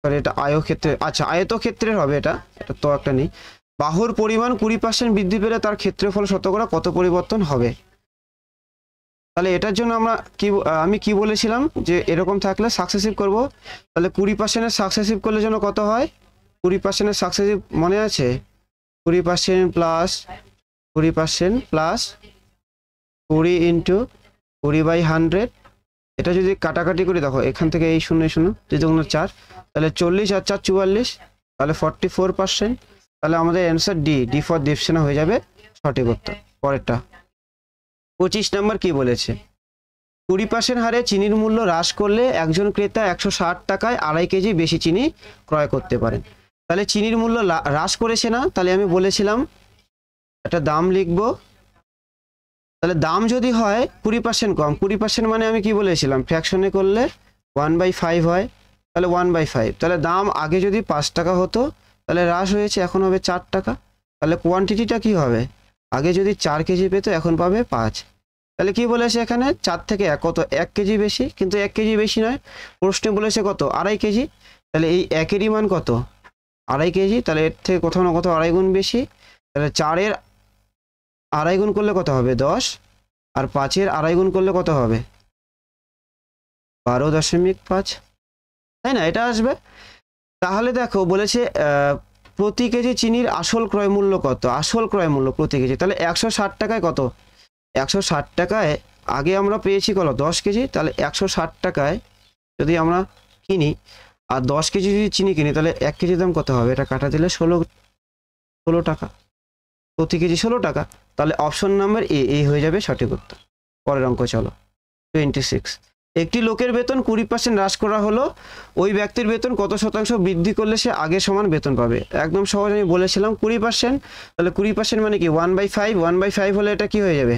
এটা আয়তক্ষেত্রের, আচ্ছা আয়তক্ষেত্রের হবে, এটা তো একটা নেই, বাহুর পরিমাণ 20% বৃদ্ধি পেলে তার ক্ষেত্রফল শতকরা কত পরিবর্তন হবে। তাহলে এটার জন্য আমি কি বলেছিলাম যে এরকম থাকলে সাকসেসিভ করব। তাহলে 20% সাকসেসিভ করলে যেন কত হয়, 20% সাকসেসিভ মনে আছে, 20% প্লাস 20 ইন্টু 20/100। এটা যদি কাটাকাটি করে দেখো, এখান থেকে এই 0 0 যদি কোনো 4, তাহলে 40 আর 4 44, তাহলে 44%। তাহলে আমাদের অ্যান্সার ডি ফর দীপসেনা হয়ে যাবে সঠিক উত্তর। পরেরটা 25 নম্বর কি বলেছে, 20% হারে চিনির মূল্য হ্রাস করলে একজন ক্রেতা 160 টাকায় 2.5 কেজি বেশি চিনি ক্রয় করতে পারেন। তাহলে চিনির মূল্য হ্রাস করেছে না, তাহলে আমি বলেছিলাম একটা দাম লিখব। তাহলে দাম যদি হয় 20% কম, 20% মানে আমি কি বলেছিলাম, ফ্র্যাকশনে করলে 1/5 হয়, তাহলে 1/5। তাহলে দাম আগে যদি 5 টাকা হতো, তাহলে হ্রাস হয়েছে, এখন হবে 4 টাকা। তাহলে কোয়ান্টিটিটা কি হবে, আগে যদি 4 কেজি পেত, এখন পাবে 5। তাহলে কি বলেছে এখানে, 4 থেকে 1 কত, 1 কেজি বেশি, কিন্তু 1 কেজি বেশি নয়, প্রশ্নে বলেছে কত, 2.5 কেজি। তাহলে এই 1-এরই মান কত, 2.5 কেজি। তাহলে এর থেকে কোথাও না কোথাও 2.5 গুণ বেশি। তাহলে 4-এর 2.5 গুণ করলে কত হবে, 10, আর 5-এর 2.5 গুণ করলে কত হবে, 12.5, তাই না, এটা আসবে। তাহলে দেখো বলেছে প্রতি কেজি চিনির আসল ক্রয় মূল্য কত, আসল ক্রয় মূল্য প্রতি কেজি। তাহলে 160 টাকায় কত, 160 টাকায় আগে আমরা পেয়েছি কত, 10 কেজি। তাহলে 160 টাকায় যদি আমরা কিনি আর 10 কেজি যদি চিনি কিনি, তাহলে 1 কেজির দাম কত হবে, এটা কাটা দিলে 16 টাকা, প্রতি কেজি 16 টাকা। তাহলে অপশন নাম্বার এ হয়ে যাবে সঠিক উত্তর। পরের অঙ্ক চলো 26। একটি লোকের বেতন 20% হ্রাস করা হলো, ওই ব্যক্তির বেতন কত শতাংশ বৃদ্ধি করলে সে আগের সমান বেতন পাবে। একদম সহজ, আমি বলেছিলাম 20%। তাহলে 20% মানে কি 1/5, 1/5 হলে এটা কি হয়ে যাবে,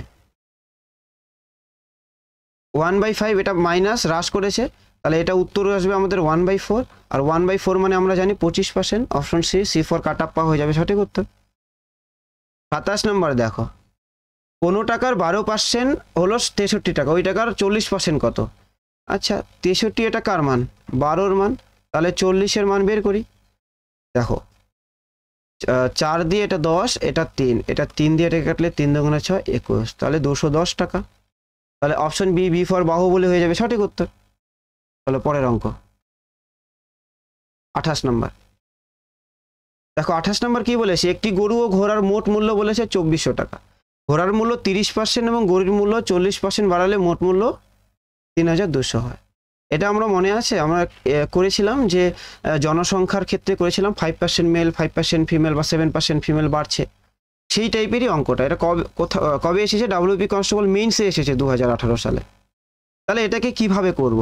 1/5, এটা মাইনাস হ্রাস করেছে, তাহলে এটা উত্তর আসবে আমাদের 1/4। আর 1/4 মানে আমরা জানি 25%। অপশন সি ফর কাটাপ্পা হয়ে যাবে সঠিক উত্তর। 27 নম্বর দেখো, 15 টাকার 12% হলো 63 টাকা, ওই টাকার 40% কত। আচ্ছা 63 এটা কার মান, 12-র মান, তাহলে 40-এর মান বের করি। দেখো 4 দিয়ে এটা 10, এটা 3, এটা 3 দিয়ে এটা কাটলে 3 দুগুণে 6, 21, তাহলে 210 টাকা। তাহলে অপশন বি ফর বাহুবলী হয়ে যাবে সঠিক উত্তর। তাহলে পরের অঙ্ক 28 নম্বর দেখো, 28 নম্বর কি বলেছে, একটি গরু ও ঘোড়ার মোট মূল্য বলেছে 2400 টাকা। ঘোড়ার মূল্য 30% এবং গরুর মূল্য 40% বাড়ালে মোট মূল্য 3200 হয়। এটা আমরা মনে আছে, আমরা করেছিলাম যে জনসংখ্যার ক্ষেত্রে করেছিলাম 5% মেল 5% ফিমেল বা 7% ফিমেল বাড়ছে, সেই টাইপেরই অঙ্কটা। এটা কবে এসেছে, ডাব্লিউপি কনস্টেবল মেইনসে এসেছে 2018 সালে। তাহলে এটাকে কিভাবে করব,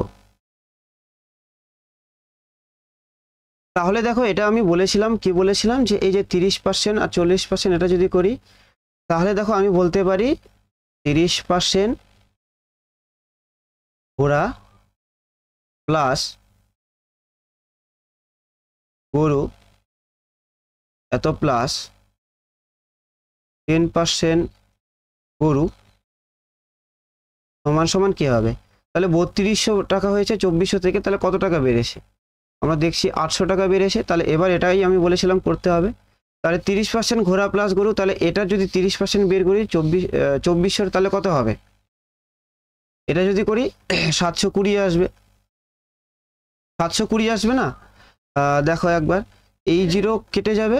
তাহলে দেখো এটা আমি বলেছিলাম, কি বলেছিলাম যে এই যে 30% আর 40% এটা যদি করি, তাহলে দেখো আমি বলতে পারি 30% ঘোড়া প্লাস গরু এত প্লাস 10% গরু সমান সমান কি হবে, তাহলে 3200 টাকা হয়েছে 2400 থেকে, তাহলে কত টাকা বেড়েছে, আমরা দেখছি 800 টাকা বেড়েছে। তাহলে এবার এটাই আমি বলেছিলাম করতে হবে। তাহলে 30% ঘোড়া প্লাস গরু, তাহলে এটা যদি 30% বের করি 2400, তাহলে কত হবে, এটা যদি করি 720 আসবে, 720 আসবে না। দেখো একবার এই 0 কেটে যাবে,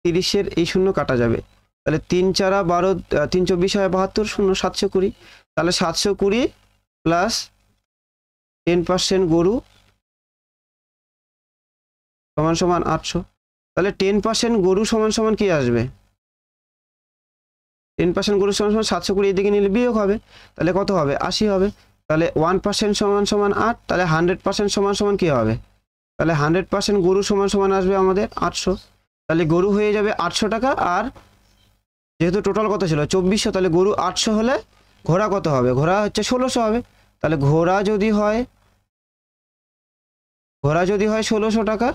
30-এর এই 0 কাটা যাবে, তাহলে 3 4 12, 3 24 হয় 72, 0 720। তাহলে 720 প্লাস 10% গরু সমান সমান 800। তাহলে 10% গরু সমান সমান কি আসবে, 10% গরু সমান সমান 720, এদিকে নিলে বিয়োগ হবে, তাহলে কত হবে 80 হবে। তাহলে 1% সমান সমান 8, তাহলে 100% সমান সমান কি হবে, তাহলে 100% গরু সমান সমান আসবে আমাদের 800। তাহলে গরু হয়ে যাবে 800 টাকা, আর যেহেতু টোটাল কত ছিল 2400, তাহলে গরু 800 হলে ঘোড়া কত হবে, ঘোড়া হচ্ছে 1600 হবে। তাহলে ঘোড়া যদি হয় 1600 টাকা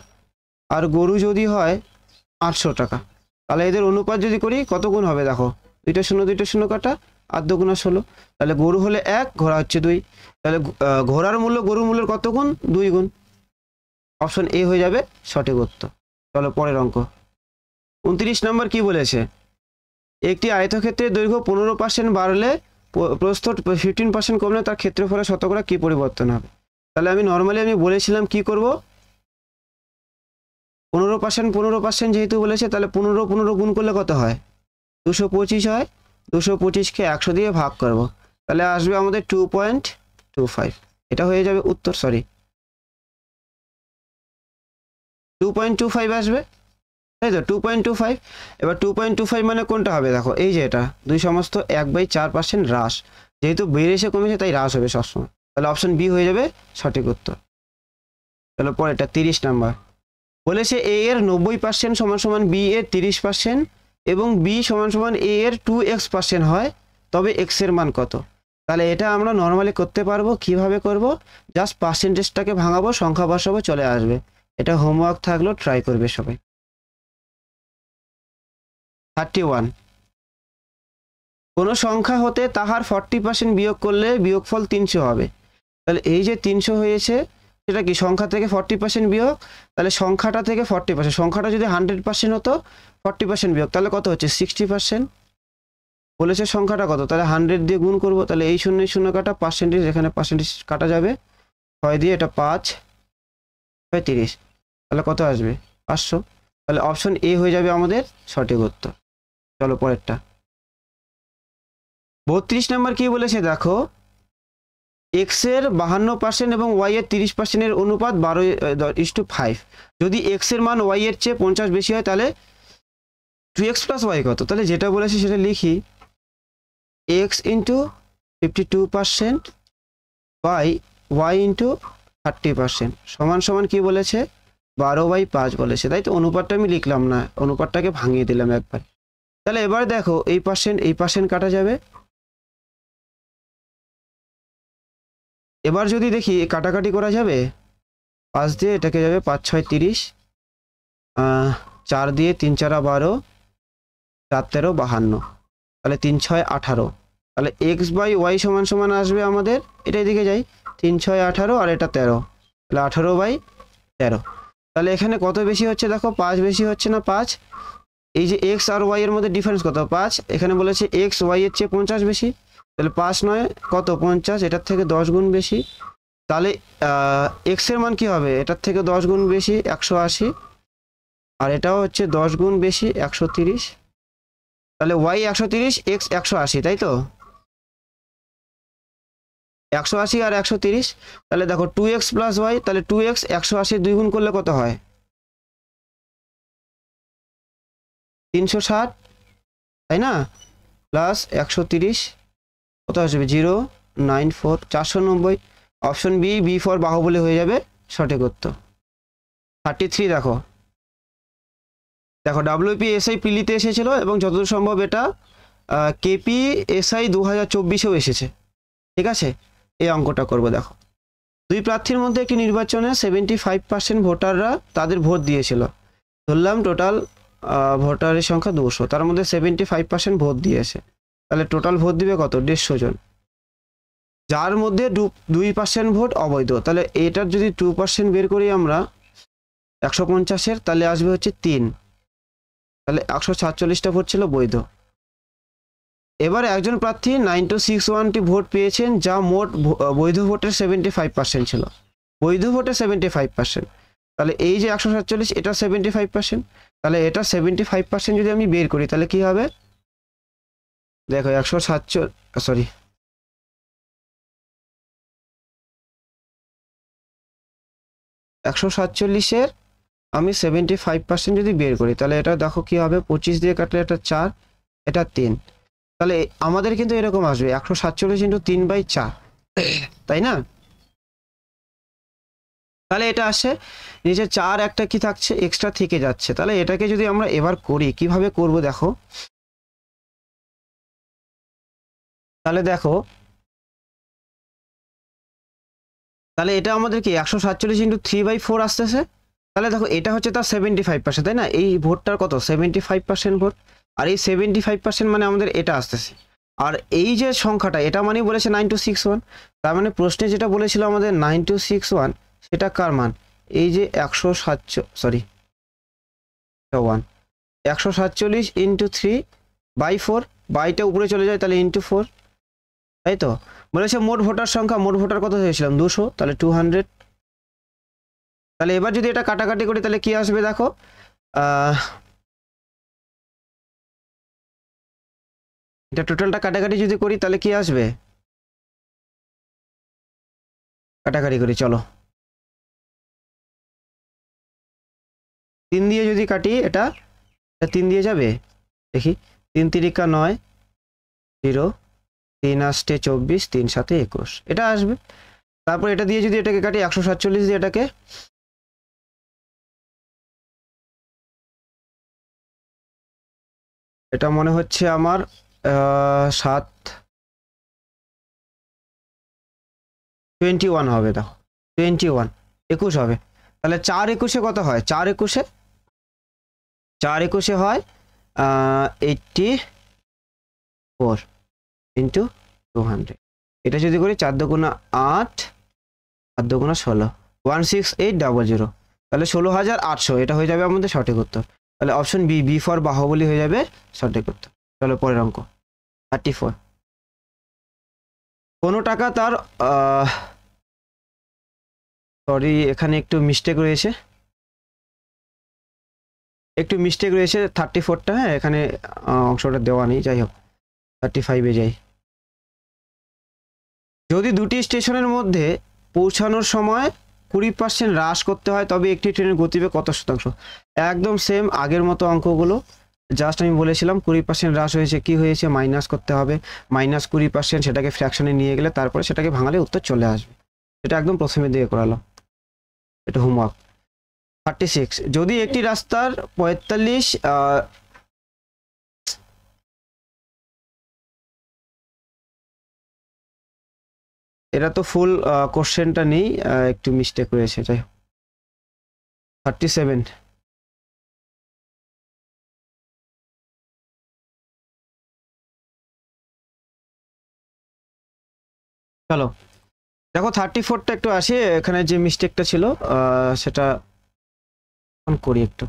আর গরু যদি হয় 800 টাকা, তাহলে এদের অনুপাত যদি করি কত গুণ হবে, দেখো 2 শূন্য কাটা, আর 2 গুণা 16, তাহলে গরু হলে 1, ঘোড়া হচ্ছে 2, তাহলে ঘোড়ার মূল্য গরুর মূল্যের কত গুণ, 2 গুণ। অপশন এ হয়ে যাবে সঠিক উত্তর। চলো পরের অঙ্ক 29 নম্বর কি বলেছে, একটি আয়তক্ষেত্রের দৈর্ঘ্য 15% বাড়লে প্রস্থ 15% কমলে তার ক্ষেত্রফলের শতকরা কি পরিবর্তন হবে? তাহলে আমি নর্মালি বলেছিলাম কি করব, 15% যেহেতু বলেছে, তাহলে 15 গুণ করলে কত হয়? 225 হয়। 225কে 100 দিয়ে ভাগ করব, তাহলে আসবে আমাদের 2.25। এটা হয়ে যাবে উত্তর। সরি, 2.25 আসবে, তাই তো 2.25। এবার 2.25 মানে কোনটা হবে? দেখো এই যে এটা 2/4% হ্রাস, যেহেতু বেড়েছে কমেছে তাই হ্রাস হবে সবসময়, তাহলে অপশন বি হয়ে যাবে সঠিক উত্তর। চলো পরেরটা 30 নাম্বার বলেছে এ এর 90% সমান সমান বি এর 30% এবং বি সমান সমান এ এর 2x% হয়, তবে এক্স এর মান কত? তাহলে এটা আমরা নর্মালি করতে পারবো। কিভাবে করব? জাস্ট পার্সেন্টেজটাকে ভাঙাবো, সংখ্যা বসাবো, চলে আসবে। এটা হোমওয়ার্ক থাকলো, ট্রাই করবে সবাই। 31, কোনো সংখ্যা হতে তাহার 40% বিয়োগ করলে বিয়োগফল 300 হবে। তাহলে এই যে 300 হয়েছে, সেটা কি সংখ্যা থেকে 40% বিয়োগ, তাহলে সংখ্যাটা থেকে 40%, সংখ্যাটা যদি 100% হতো 40% বিয়োগ, তাহলে কত হচ্ছে? 60%। বলেছে সংখ্যাটা কত, তাহলে 100 দিয়ে গুণ করব, তাহলে এই 0 0 কাটা, পার্সেন্টেজ এখানে পার্সেন্টেজ কাটা যাবে, 6 দিয়ে এটা 5 30, তাহলে কত আসবে? 500। তাহলে অপশন এ হয়ে যাবে আমাদের সঠিক উত্তর। চলো পরেরটা 32 নাম্বার কি বলেছে দেখো, এক্স এর 52% এবং ওয়াই এর 30% এর অনুপাত 12:5। যদি এক্স এর মান ওয়াই এর চেয়ে 50 বেশি হয়, তাহলে 2x + y কত? তাহলে যেটা বলেছে সেটা লিখি, x into 52% by y into 30% সমান সমান কি বলেছে? 12/5 বলেছে, তাই তো। অনুপাতটা আমি লিখলাম না, অনুপাতটাকে ভাঙিয়ে দিলাম একবার। তাহলে এবার দেখো এই পার্সেন্ট কাটা যাবে। এবার যদি দেখি কাটাকাটি করা যাবে, 5 দিয়ে এটাকে যাবে 5 6 30, 4 দিয়ে 3 4 12, 4 13 52, তাহলে 3 6 18। তাহলে এক্স বাই ওয়াই সমান সমান আসবে আমাদের, এটা এদিকে যাই, 3 6 18 আর এটা 13, তাহলে 18/13। তাহলে এখানে কত বেশি হচ্ছে দেখো? 5 বেশি হচ্ছে না? 5। এই যে এক্স আর ওয়াই এর মধ্যে ডিফারেন্স কত? 5। এখানে বলেছে এক্স ওয়াই এর চেয়ে 50 বেশি, তাহলে 5 নয় কত? 50, এটার থেকে 10 গুণ বেশি। তাহলে এক্স এর মান কি হবে? এটার থেকে 10 গুণ বেশি, 180, আর এটাও হচ্ছে 10 গুণ বেশি, 130। তাহলে ওয়াই 130, এক্স 180, তাই তো। 180 আর 130, তাহলে দেখো 2x + y, তাহলে 2x 180 2 গুণ করলে কত হয়? 360, তাই না, প্লাস 130 কত আসবে? 094, 490। Option B, B for Baahubali হয়ে যাবে সঠিক উত্তর। 33 দেখো, ডাব্লিউপি এসআই পিলিতে এসেছিল এবং যতদূর সম্ভব এটা কেপি এসআই 2024-এও এসেছে, ঠিক আছে। এই অঙ্কটা করব। দেখো, দুই প্রার্থীর মধ্যে একটি নির্বাচনে 75% ভোটাররা তাদের ভোট দিয়েছিল। ধরলাম টোটাল ভোটারের সংখ্যা 200, তার মধ্যে 75% ভোট দিয়েছে, তাহলে টোটাল ভোট দিবে কত? 150 জন, যার মধ্যে 2% ভোট অবৈধ। তাহলে এটার যদি 2% বের করি আমরা 150-এর, তাহলে আসবে হচ্ছে 3, তাহলে 147টা ভোট ছিল বৈধ। এবার একজন প্রার্থী 9261টি ভোট পেয়েছেন, যা মোট বৈধ ভোটের 75% ছিল। বৈধ ভোটের 75%, তাহলে এই যে 147, এটা 75%, তাহলে এটা 75% যদি আমি বের করি, তাহলে কি হবে? দেখো 147-এর আমি 75% যদি বের করি, তাহলে এটা দেখো কি হবে? 25 দিয়ে কাটলে এটা 4, এটা 3, তাহলে আমাদের কিন্তু এরকম আসবে 147 × 3/4, তাই না। তাহলে এটা আসে নিচে 4, একটা কি থাকছে? এক্সট্রা থেকে যাচ্ছে। তাহলে এটাকে যদি আমরা এবার করি, কিভাবে করব দেখো। তাহলে দেখো, তাহলে এটা আমাদের কি 147 × 3/4 আসতেছে। তাহলে দেখো এটা হচ্ছে তার 75%, তাই না। এই ভোটটার কত? 75% ভোট, আর এই 75% মানে আমাদের এটা আসতেছে। আর এই যে সংখ্যাটা, এটা মানে বলেছে 9261, তার মানে প্রশ্নে যেটা বলেছিল আমাদের 9261, সেটা কার মান? এই যে 147 × 3/4, বাইটা উপরে চলে যায়, তাহলে × 4, তাই তো? বলেছে মোট ভোটার সংখ্যা, মোট ভোটার কত হয়েছিলাম 200, তাহলে 200। তাহলে এবার যদি এটা কাটাকাটি করি তাহলে কি আসবে দেখো, এটা টোটালটা কাটাকাটি যদি করি তাহলে কি আসবে, কাটাকাটি করি চলো, 3 দিয়ে যদি কাটি এটা 3 দিয়ে যাবে, দেখি 3 তিরিকা 9, 0, 3 আসতে 24, 3 সাথে 21, এটা আসবে। তারপর এটা দিয়ে যদি এটাকে কাটি 147 দিয়ে এটাকে, এটা মনে হচ্ছে আমার 7, 21 হবে, দেখো 21, 21 হবে। তাহলে 4 21-এ কত হয়, 4 21-এ, 4 21-এ হয় 84 ইন্টু 200। এটা যদি করি 4 দুগুণা 8, 8 দুগুণা 16, 16800, তাহলে 16,800, এটা হয়ে যাবে আমাদের সঠিক উত্তর। তাহলে option B, B for Baahubali হয়ে যাবে সঠিক উত্তর। চলো পরের অঙ্ক 34। কোনো টাকা তার সরি এখানে একটু মিস্টেক রয়েছে, একটু মিস্টেক রয়েছে 34টা, হ্যাঁ এখানে অংশটা দেওয়া নেই, যাই হোক 35-এ যাই। যদি দুটি স্টেশনের মধ্যে পৌঁছানোর সময় 20% হ্রাস করতে হয় তবে একটি ট্রেনের গতিবেগ কত শতাংশ? একদম সেম আগের মতো অঙ্কগুলো, জাস্ট আমি বলেছিলাম 20% হ্রাস হয়েছে, কি হয়েছে মাইনাস করতে হবে, -20%, সেটাকে ফ্র্যাকশনে নিয়ে গেলে তারপরে সেটাকে ভাঙালে উত্তর চলে আসবে। এটা একদম প্রথমে দিয়ে করালাম, এটা হোমওয়ার্ক। 36, যদি একটি রাস্তার 45 এটা তো ফুল কোশ্চেনটা নেই, একটু মিস্টেক রয়েছে, যাই হোক 37। চলো দেখো 34টা একটু আসি, এখানে যে মিস্টেকটা ছিল সেটা করি একটু।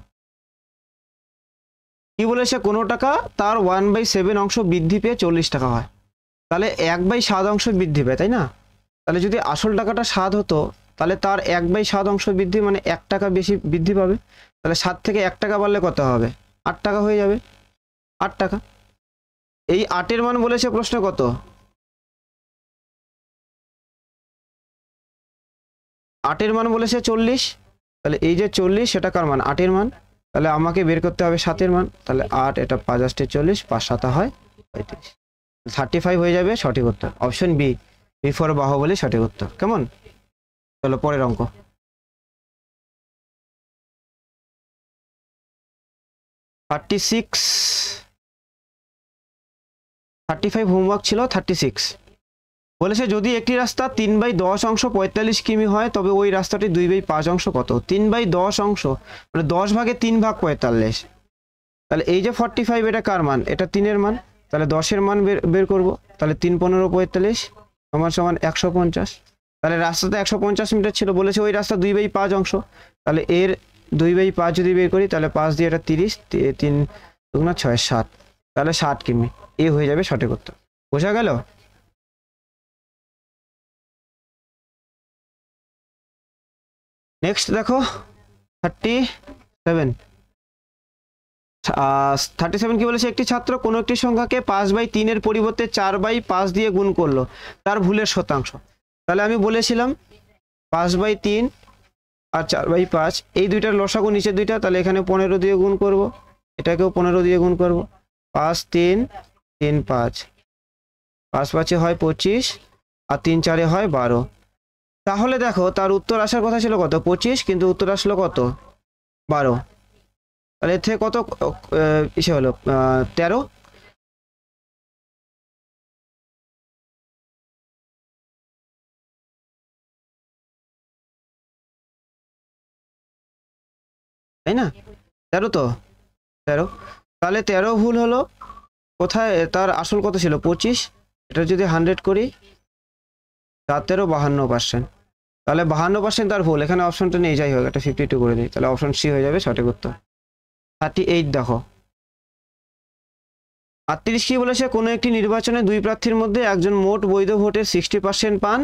কি বলেছে, কোনো টাকা তার 1/7 অংশ বৃদ্ধি পেয়ে 40 টাকা হয়, তাহলে 1/7 অংশ বৃদ্ধি পায়, তাই না? তাহলে যদি আসল টাকাটা 7 হতো তাহলে তার 1/7 অংশ বৃদ্ধি মানে 1 টাকা বেশি বৃদ্ধি পাবে, তাহলে 7 থেকে 1 টাকা বাড়লে কত হবে, 8 টাকা হয়ে যাবে, 8 টাকা। এই 8-এর মান বলেছে প্রশ্ন কত, 8-এর মান বলেছে 40, তাহলে এই যে 40 সেটা কার মান, 8-এর মান, তাহলে আমাকে বের করতে হবে 7-এর মান, তাহলে 8, এটা 5 আসতে 40, 5 7 হয় 35, 35 হয়ে যাবে সঠিক উত্তর। Option B, B for Baahubali সঠিক উত্তর। কেমন? চলো পরের অঙ্ক 36, 35 হোমওয়ার্ক ছিল, 36 বলেছে যদি একটি রাস্তা 3/10 অংশ 45 কিমি হয় তবে ওই রাস্তাটি 2/5 অংশ কত? 3/10 অংশ মানে 10 ভাগে 3 ভাগ 45, তাহলে এই যে 45 এটা কার মান, এটা 3-এর মান, তাহলে 10-এর মান বের করব, তাহলে 3 15 45 সমান 150, তাহলে রাস্তাতে 150 মিটার ছিল, বলেছে ওই রাস্তা 2/5 অংশ, তাহলে এর 2/5 যদি বের করি তাহলে 5 দিয়ে এটা 30, 3 দুগুণা 6 7, তাহলে 60 কিমি, এ হয়ে যাবে সঠিক উত্তর। বোঝা গেল? নেক্সট দেখো 37, 37 কি বলেছে, একটি ছাত্র কোনো একটি সংখ্যাকে 5/3 এর পরিবর্তে 4/5 দিয়ে গুণ করলো, তার ভুলের শতাংশ। তাহলে আমি বলেছিলাম 5/3 আর 4/5 এই দুইটার লসাগু নিচের দুইটা, তাহলে এখানে 15 দিয়ে গুণ করব, এটাকেও 15 দিয়ে গুণ করব, 5 3 3 5, 5 5-এ হয় 25 আর 3 4-এ হয় 12। তাহলে দেখো তার উত্তর আসার কথা ছিল কত, 25, কিন্তু উত্তর আসলো কত, 12। তাহলে এর থেকে কত ইসে হলো 13, তাই না? 13 তো, 13, তাহলে 13 ভুল হলো, কোথায় তার আসল কত ছিল 25, এটা যদি 100 করি 7 52%, তাহলে 52% তার ভুল, এখানে অপশনটা নেই, যাই হোক এটা 52 করে দিই, তাহলে অপশন সি হয়ে যাবে সঠিক উত্তর। 38 দেখো 38 কি বলেছে, কোনো একটি নির্বাচনে দুই প্রার্থীর মধ্যে একজন মোট বৈধ ভোটের 60% পান,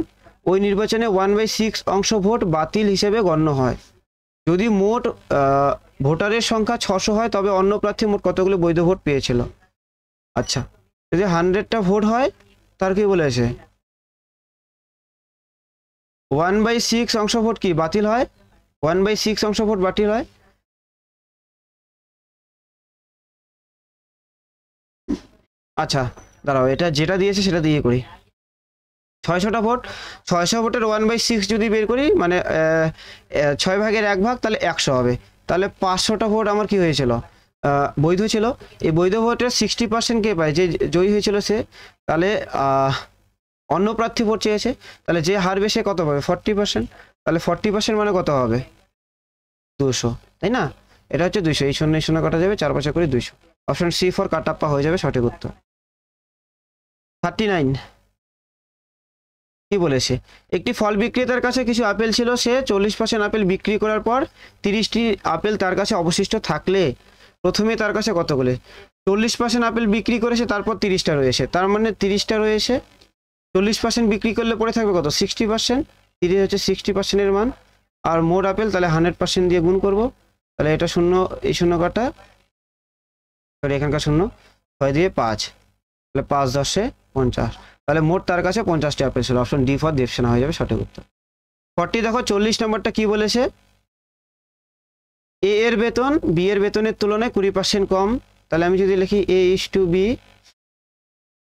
ওই নির্বাচনে 1/6 অংশ ভোট বাতিল হিসেবে গণ্য হয়। যদি মোট ভোটারের সংখ্যা 600 হয় তবে অন্য প্রার্থী মোট কতগুলো বৈধ ভোট পেয়েছিল। আচ্ছা, যদি 100টা ভোট হয় তার কি বলেছে 1/6 অংশ ভোট কি বাতিল হয়, 1/6 অংশ ভোট বাতিল হয়। আচ্ছা দাঁড়াও, এটা যেটা দিয়েছে সেটা দিয়ে করি। 600টা ভোট, 600 ভোটের 1/6 যদি বের করি মানে 6 ভাগের 1 ভাগ, তাহলে 100 হবে। তাহলে 500টা ভোট আমার কি হয়েছিল, বৈধ ছিল। এই বৈধ ভোটের 60% কে পায়, যে জয়ী হয়েছিল সে। তাহলে অন্য প্রার্থী ভোট চেয়েছে, তাহলে যে হারবে সে কত পাবে 40%। তাহলে 40% মানে কত হবে 200, তাই না? এটা হচ্ছে 200, এই 0 0 কাটা যাবে, 4 5 করে 200। অপশন সি ফর কাটাপ্পা হয়ে যাবে সঠিক উত্তর। 39 কি বলেছে, একটি ফল বিক্রেতার কাছে কিছু আপেল ছিল, সে 40% আপেল বিক্রি করার পর 30টি আপেল তার কাছে অবশিষ্ট থাকলে প্রথমে তার কাছে কতগুলো, 40% আপেল বিক্রি করেছে, তারপর 30টা রয়েছে, তার মানে 30টা রয়েছে। 40% বিক্রি করলে পরে থাকবে কত 60%, 30 হচ্ছে 60% এর মান। আর মোট আপেল তাহলে 100% দিয়ে গুণ করব, তাহলে এটা 0, এই 0 কাটা, সরি এখানকার 0, 6 দিয়ে 5, তাহলে 5 10 50, তাহলে মোট তার কাছে 50টি আপেল ছিল। অপশন ডি ফর দেবসেনা হয়ে যাবে সঠিক উত্তর। 40 দেখো 40 নম্বরটা কি বলেছে, এ এর বেতন বি এর বেতনের তুলনায় 20% কম। তাহলে আমি যদি লিখি A is to B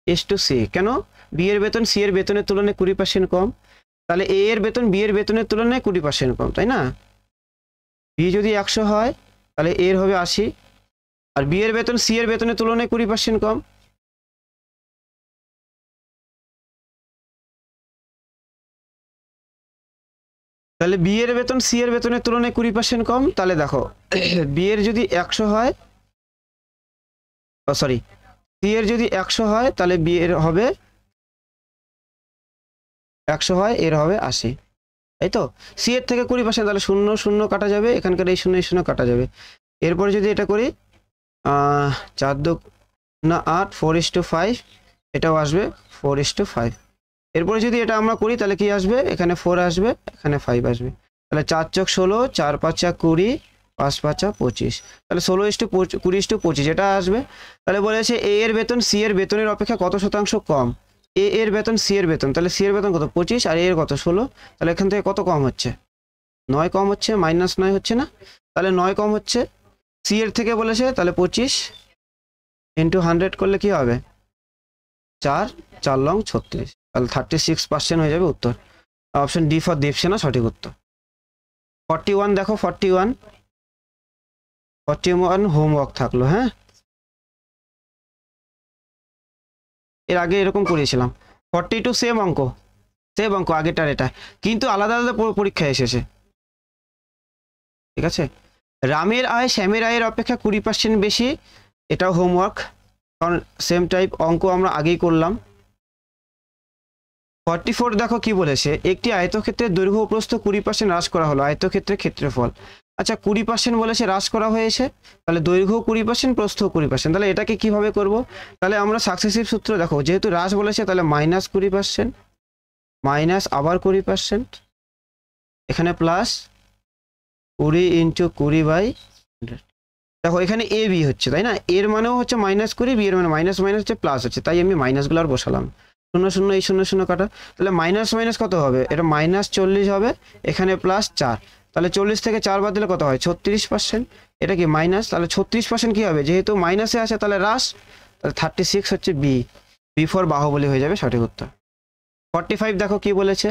is to C, কেন বি এর বেতন সি এর বেতনের তুলনায় 20% কম, তাহলে এ এর বেতন বি এর বেতনের তুলনায় 20% কম, তাই না? বি যদি 100 হয় তাহলে এর হবে 80, আর বি এর বেতন সি এর বেতনের তুলনায় 20% কম। তাহলে বি এর বেতন সি এর বেতনের তুলনায় 20% কম। তাহলে দেখো বি এর যদি 100 হয়, সরি সি এর যদি 100 হয় তাহলে বি এর হবে 100 হয়, এর হবে 80, তাই তো? সি এর থেকে 20%, তাহলে 0 0 কাটা যাবে, এখানকার এই 0 0 কাটা যাবে। এরপরে যদি এটা করি 4 2 না 8, 4:5, এটাও আসবে 4:5। এরপরে যদি এটা আমরা করি তাহলে কি আসবে, এখানে 4 আসবে, এখানে 5 আসবে। তাহলে 4 চক 16, 4 5 20, 5 5 25, তাহলে 16:20:25 এটা আসবে। তাহলে বলেছে এ এর বেতন সি এর বেতনের অপেক্ষা কত শতাংশ কম। এ এর বেতন সি এর বেতন, তাহলে সি এর বেতন কত 25, আর এ এর কত 16, তাহলে এখান থেকে কত কম হচ্ছে 9 কম হচ্ছে, -9 হচ্ছে না, তাহলে 9 কম হচ্ছে সি এর থেকে বলেছে। তাহলে 25 ইন্টু 100 করলে কি হবে 4 4 লং 36, তাহলে 36% হয়ে যাবে উত্তর। অপশন ডি ফর দেবসেনা সঠিক উত্তর। 41 দেখো 41 হোমওয়ার্ক থাকলো, হ্যাঁ এর আগে এরকম করেছিলাম। 42 সেম অঙ্ক আগেটার এটা, কিন্তু আলাদা আলাদা পরীক্ষা এসেছে, ঠিক আছে। রামের আয় শ্যামের আয়ের অপেক্ষা 20% বেশি, এটাও হোমওয়ার্ক, কারণ সেম টাইপ অঙ্ক আমরা আগেই করলাম। 44 দেখো কি বলেছে, একটি আয়তক্ষেত্রের দৈর্ঘ্য ও প্রস্থ 20% হ্রাস করা হলো, আয়তক্ষেত্রের ক্ষেত্রফল। আচ্ছা 20% বলেছে হ্রাস করা হয়েছে, তাহলে দৈর্ঘ্য 20%, প্রস্থ 20%, তাহলে এটাকে কিভাবে করব, তাহলে আমরা সাকসেসিভ সূত্র দেখো, যেহেতু হ্রাস বলেছে তাহলে -20%, মাইনাস আবার 20%, এখানে প্লাস 20 × 20/100। দেখো এখানে এ বি হচ্ছে, তাই না, এর মানেও হচ্ছে -20, বি এর মানে মাইনাস মাইনাস হচ্ছে প্লাস হচ্ছে, তাই আমি মাইনাসগুলো আর বসালাম। 0 0 এই 0 0 কাটা, তাহলে মাইনাস মাইনাস কত হবে, এটা -40 হবে, এখানে +4, তাহলে 40 থেকে 4 বাদ দিলে কত হয় 36%, এটা কি মাইনাস, তাহলে 36% কি হবে, যেহেতু মাইনাসে আছে তাহলে হ্রাস, তাহলে 36 হচ্ছে বি ফর বাহুবলী হয়ে যাবে সঠিক উত্তর। 45 দেখো কি বলেছে,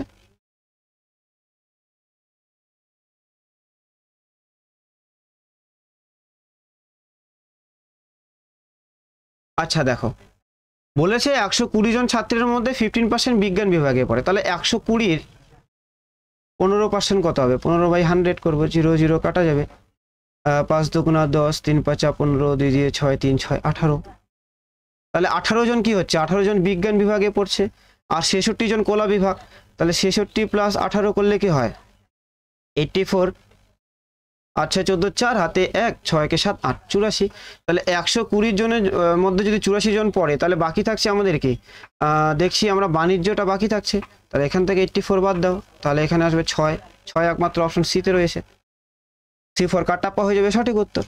আচ্ছা দেখো বলেছে 120 জন ছাত্রের মধ্যে 15% বিজ্ঞান বিভাগে পড়ে, তাহলে 120-র 15% কত হবে, 15/100 করবো, 0 0 কাটা যাবে, 5 2 10, 3 5 15, 2 দিয়ে 6 3 6 18, তাহলে 18 জন কি হচ্ছে, 18 জন বিজ্ঞান বিভাগে পড়ছে, আর 66 জন কলা বিভাগ, তাহলে 66 + 18 করলে কি হয় 84, 8 6 14 4 হাতে 1 6 কে 7 8 84। তাহলে 120 জনের মধ্যে যদি 84 জন পড়ে তাহলে বাকি থাকছে আমাদের কি দেখছি আমরা বাণিজ্যটা বাকি থাকছে। তাহলে এখান থেকে 84 বাদ দাও, তাহলে এখানে আসবে 6 6 একমাত্র অপশন সি তে রয়েছে। C4 কাটাপ্পা হয়ে যাবে সঠিক উত্তর।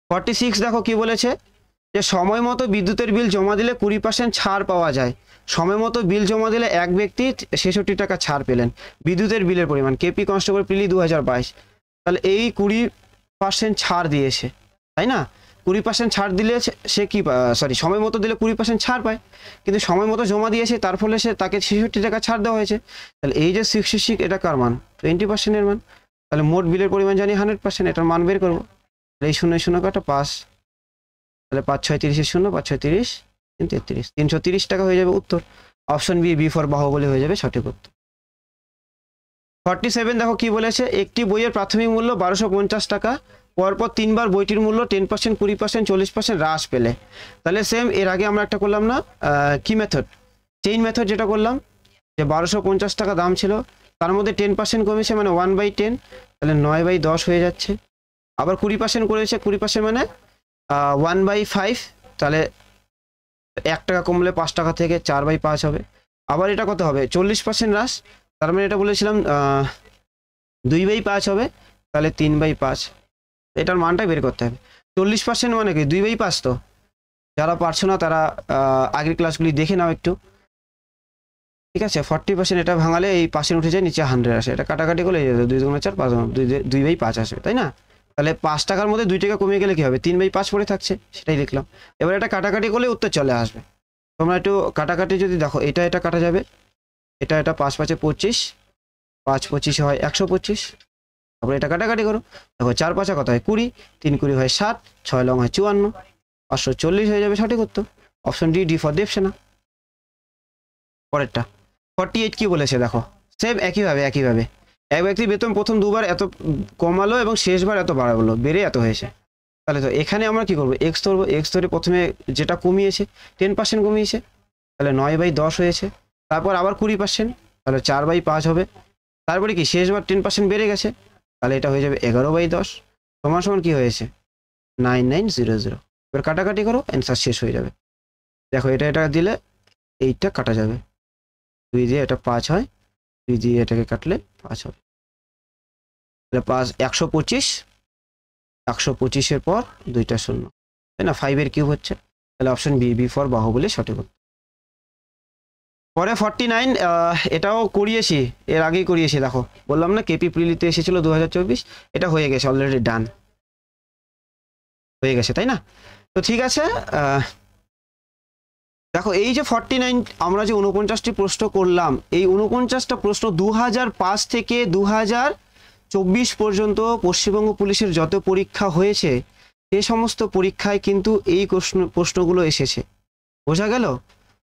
46 দেখো কি বলেছে যে সময় মতো বিদ্যুতের বিল জমা দিলে 20% ছাড় পাওয়া যায়। সময় মতো বিল জমা দিলে এক ব্যক্তি 66 টাকা ছাড় পেলেন। বিদ্যুতের বিলের পরিমাণ কেপি কনস্টেবল প্রিলি 2022। তাহলে এই 20% ছাড় দিয়েছে, তাই না? 20% ছাড় দিলে সে কি সময় মতো দিলে 20% ছাড় পায়, কিন্তু সময় মতো জমা দিয়েছে তার ফলে তাকে 66 টাকা ছাড় দেওয়া হয়েছে। তাহলে এই যে 66 এটা কার মান? 20% এর মান। তাহলে মোট বিলের পরিমাণ জানি 100%, এটার মান বের করবো। এই 0 0 কাটা 5, তাহলে 5 6 30 0, 5 6 30 33, 330 টাকা হয়ে যাবে উত্তর। অপশন বি ফর বাহুবলী হয়ে যাবে সঠিক উত্তর। 47 দেখো কি বলেছে, একটি বইয়ের প্রাথমিক মূল্য 1250 টাকা, পরপর 3 বার বইটির মূল্য 10%, 20%, 40% হ্রাস পেলে। তাহলে সেম এর আগে আমরা একটা করলাম না কি মেথড, চেইন মেথড যেটা করলাম, যে 1250 টাকা দাম ছিল, তার মধ্যে 10% কমেছে মানে 1/10, তাহলে 9/10 হয়ে যাচ্ছে। আবার 20% করেছে, 20% মানে 1/5, তাহলে 1 টাকা কমলে 5 টাকা থেকে 4/5 হবে। আবার এটা কত হবে? 40% হ্রাস, তার মানে এটা বলেছিলাম 2/5 হবে, তাহলে 3/5। এটার মানটা বের করতে হবে। 40% মানে কি 2/5? তো যারা পারছো না তারা আগের ক্লাসগুলি দেখে নাও একটু, ঠিক আছে? 40% এটা ভাঙালে এই পাশে উঠে যায়, নিচে 100 আসে, এটা কাটাকাটি করলে 2 2 4 5 2/5 আসবে, তাই না? তাহলে 5 টাকার মধ্যে 2 টাকা কমিয়ে গেলে কি হবে? 3/5 পড়ে থাকছে, সেটাই লিখলাম। এবার এটা কাটাকাটি করলে উত্তর চলে আসবে। তোমরা একটু কাটাকাটি যদি দেখো, এটা কাটা যাবে, এটা 5 5 25, 5 25 হয় 125। তারপরে এটা কাটাকাটি করো, দেখো 4 5 কত হয়? 20, 3 20 হয় 60, 6 লং হয় 54, 540 হয়ে যাবে সঠিক উত্তর। Option D for Devsena. পরেরটা 48 কি বলেছে দেখো, সেম একইভাবে এক ব্যক্তি বেতন প্রথম 2 বার এত কমালো এবং শেষবার এত বাড়ালো, বেড়ে এত হয়েছে। তাহলে তো এখানে আমরা কি করবো? এক্স ধরবো। এক্স ধরে প্রথমে যেটা কমিয়েছে 10% কমিয়েছে, তাহলে 9/10 হয়েছে। তারপর আবার 20%, তাহলে 4/5 হবে। তারপরে কি শেষবার 10% বেড়ে গেছে, তাহলে এটা হয়ে যাবে 11/10 সমান কি হয়েছে? 9900। এবার কাটাকাটি করো, অ্যান্সার শেষ হয়ে যাবে। দেখো এটা দিলে এইটা কাটা যাবে, 2 দিয়ে এটা 5 হয়, 2 দিয়ে এটাকে কাটলে 5 হবে। তাহলে 5 125, 125-এর পর 2টা 0, তাই না? 5 এর কিউব হচ্ছে, তাহলে অপশন বি ফর বাহুবলী সঠিক উত্তর। পরে 49 এটাও করিয়েছি, এর আগেই করিয়েছি, দেখো বললাম না কেপি প্রিলিতে এসেছিল 2024, এটা হয়ে গেছে অলরেডি, ডান হয়ে গেছে, তাই না? তো ঠিক আছে, দেখো এই যে 49 আমরা যে 49টি প্রশ্ন করলাম, এই 49টা প্রশ্ন 2005 থেকে 2024 পর্যন্ত পশ্চিমবঙ্গ পুলিশের যত পরীক্ষা হয়েছে সেই সমস্ত পরীক্ষায় কিন্তু এই প্রশ্নগুলো এসেছে। বোঝা গেল?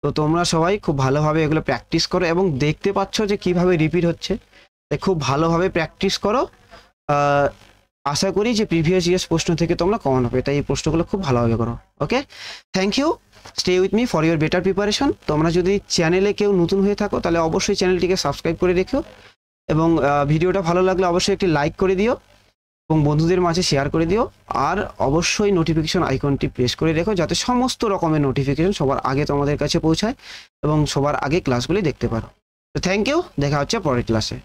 তো তোমরা সবাই খুব ভালোভাবে এগুলো প্র্যাকটিস করো এবং দেখতে পাচ্ছ যে কিভাবে রিপিট হচ্ছে, তাই খুব ভালোভাবে প্র্যাকটিস করো। আশা করি যে প্রিভিয়াস ইয়ার্স প্রশ্ন থেকে তোমরা কমন হবে, তাই এই প্রশ্নগুলো খুব ভালোভাবে করো। Okay, thank you, stay with me for your better preparation. তোমরা যদি চ্যানেলে কেউ নতুন হয়ে থাকো তাহলে অবশ্যই চ্যানেলটিকে সাবস্ক্রাইব করে রেখো, এবং ভিডিওটা ভালো লাগলে অবশ্যই একটি লাইক করে দিও এবং বন্ধুদের মাঝে শেয়ার করে দিও। আর অবশ্যই নোটিফিকেশন আইকনটি প্রেস করে রেখো যাতে সমস্ত রকমের নোটিফিকেশন সবার আগে তোমাদের কাছে পৌঁছায় এবং সবার আগে ক্লাসগুলি দেখতে পারো। তো থ্যাংক ইউ, দেখা হচ্ছে পরের ক্লাসে।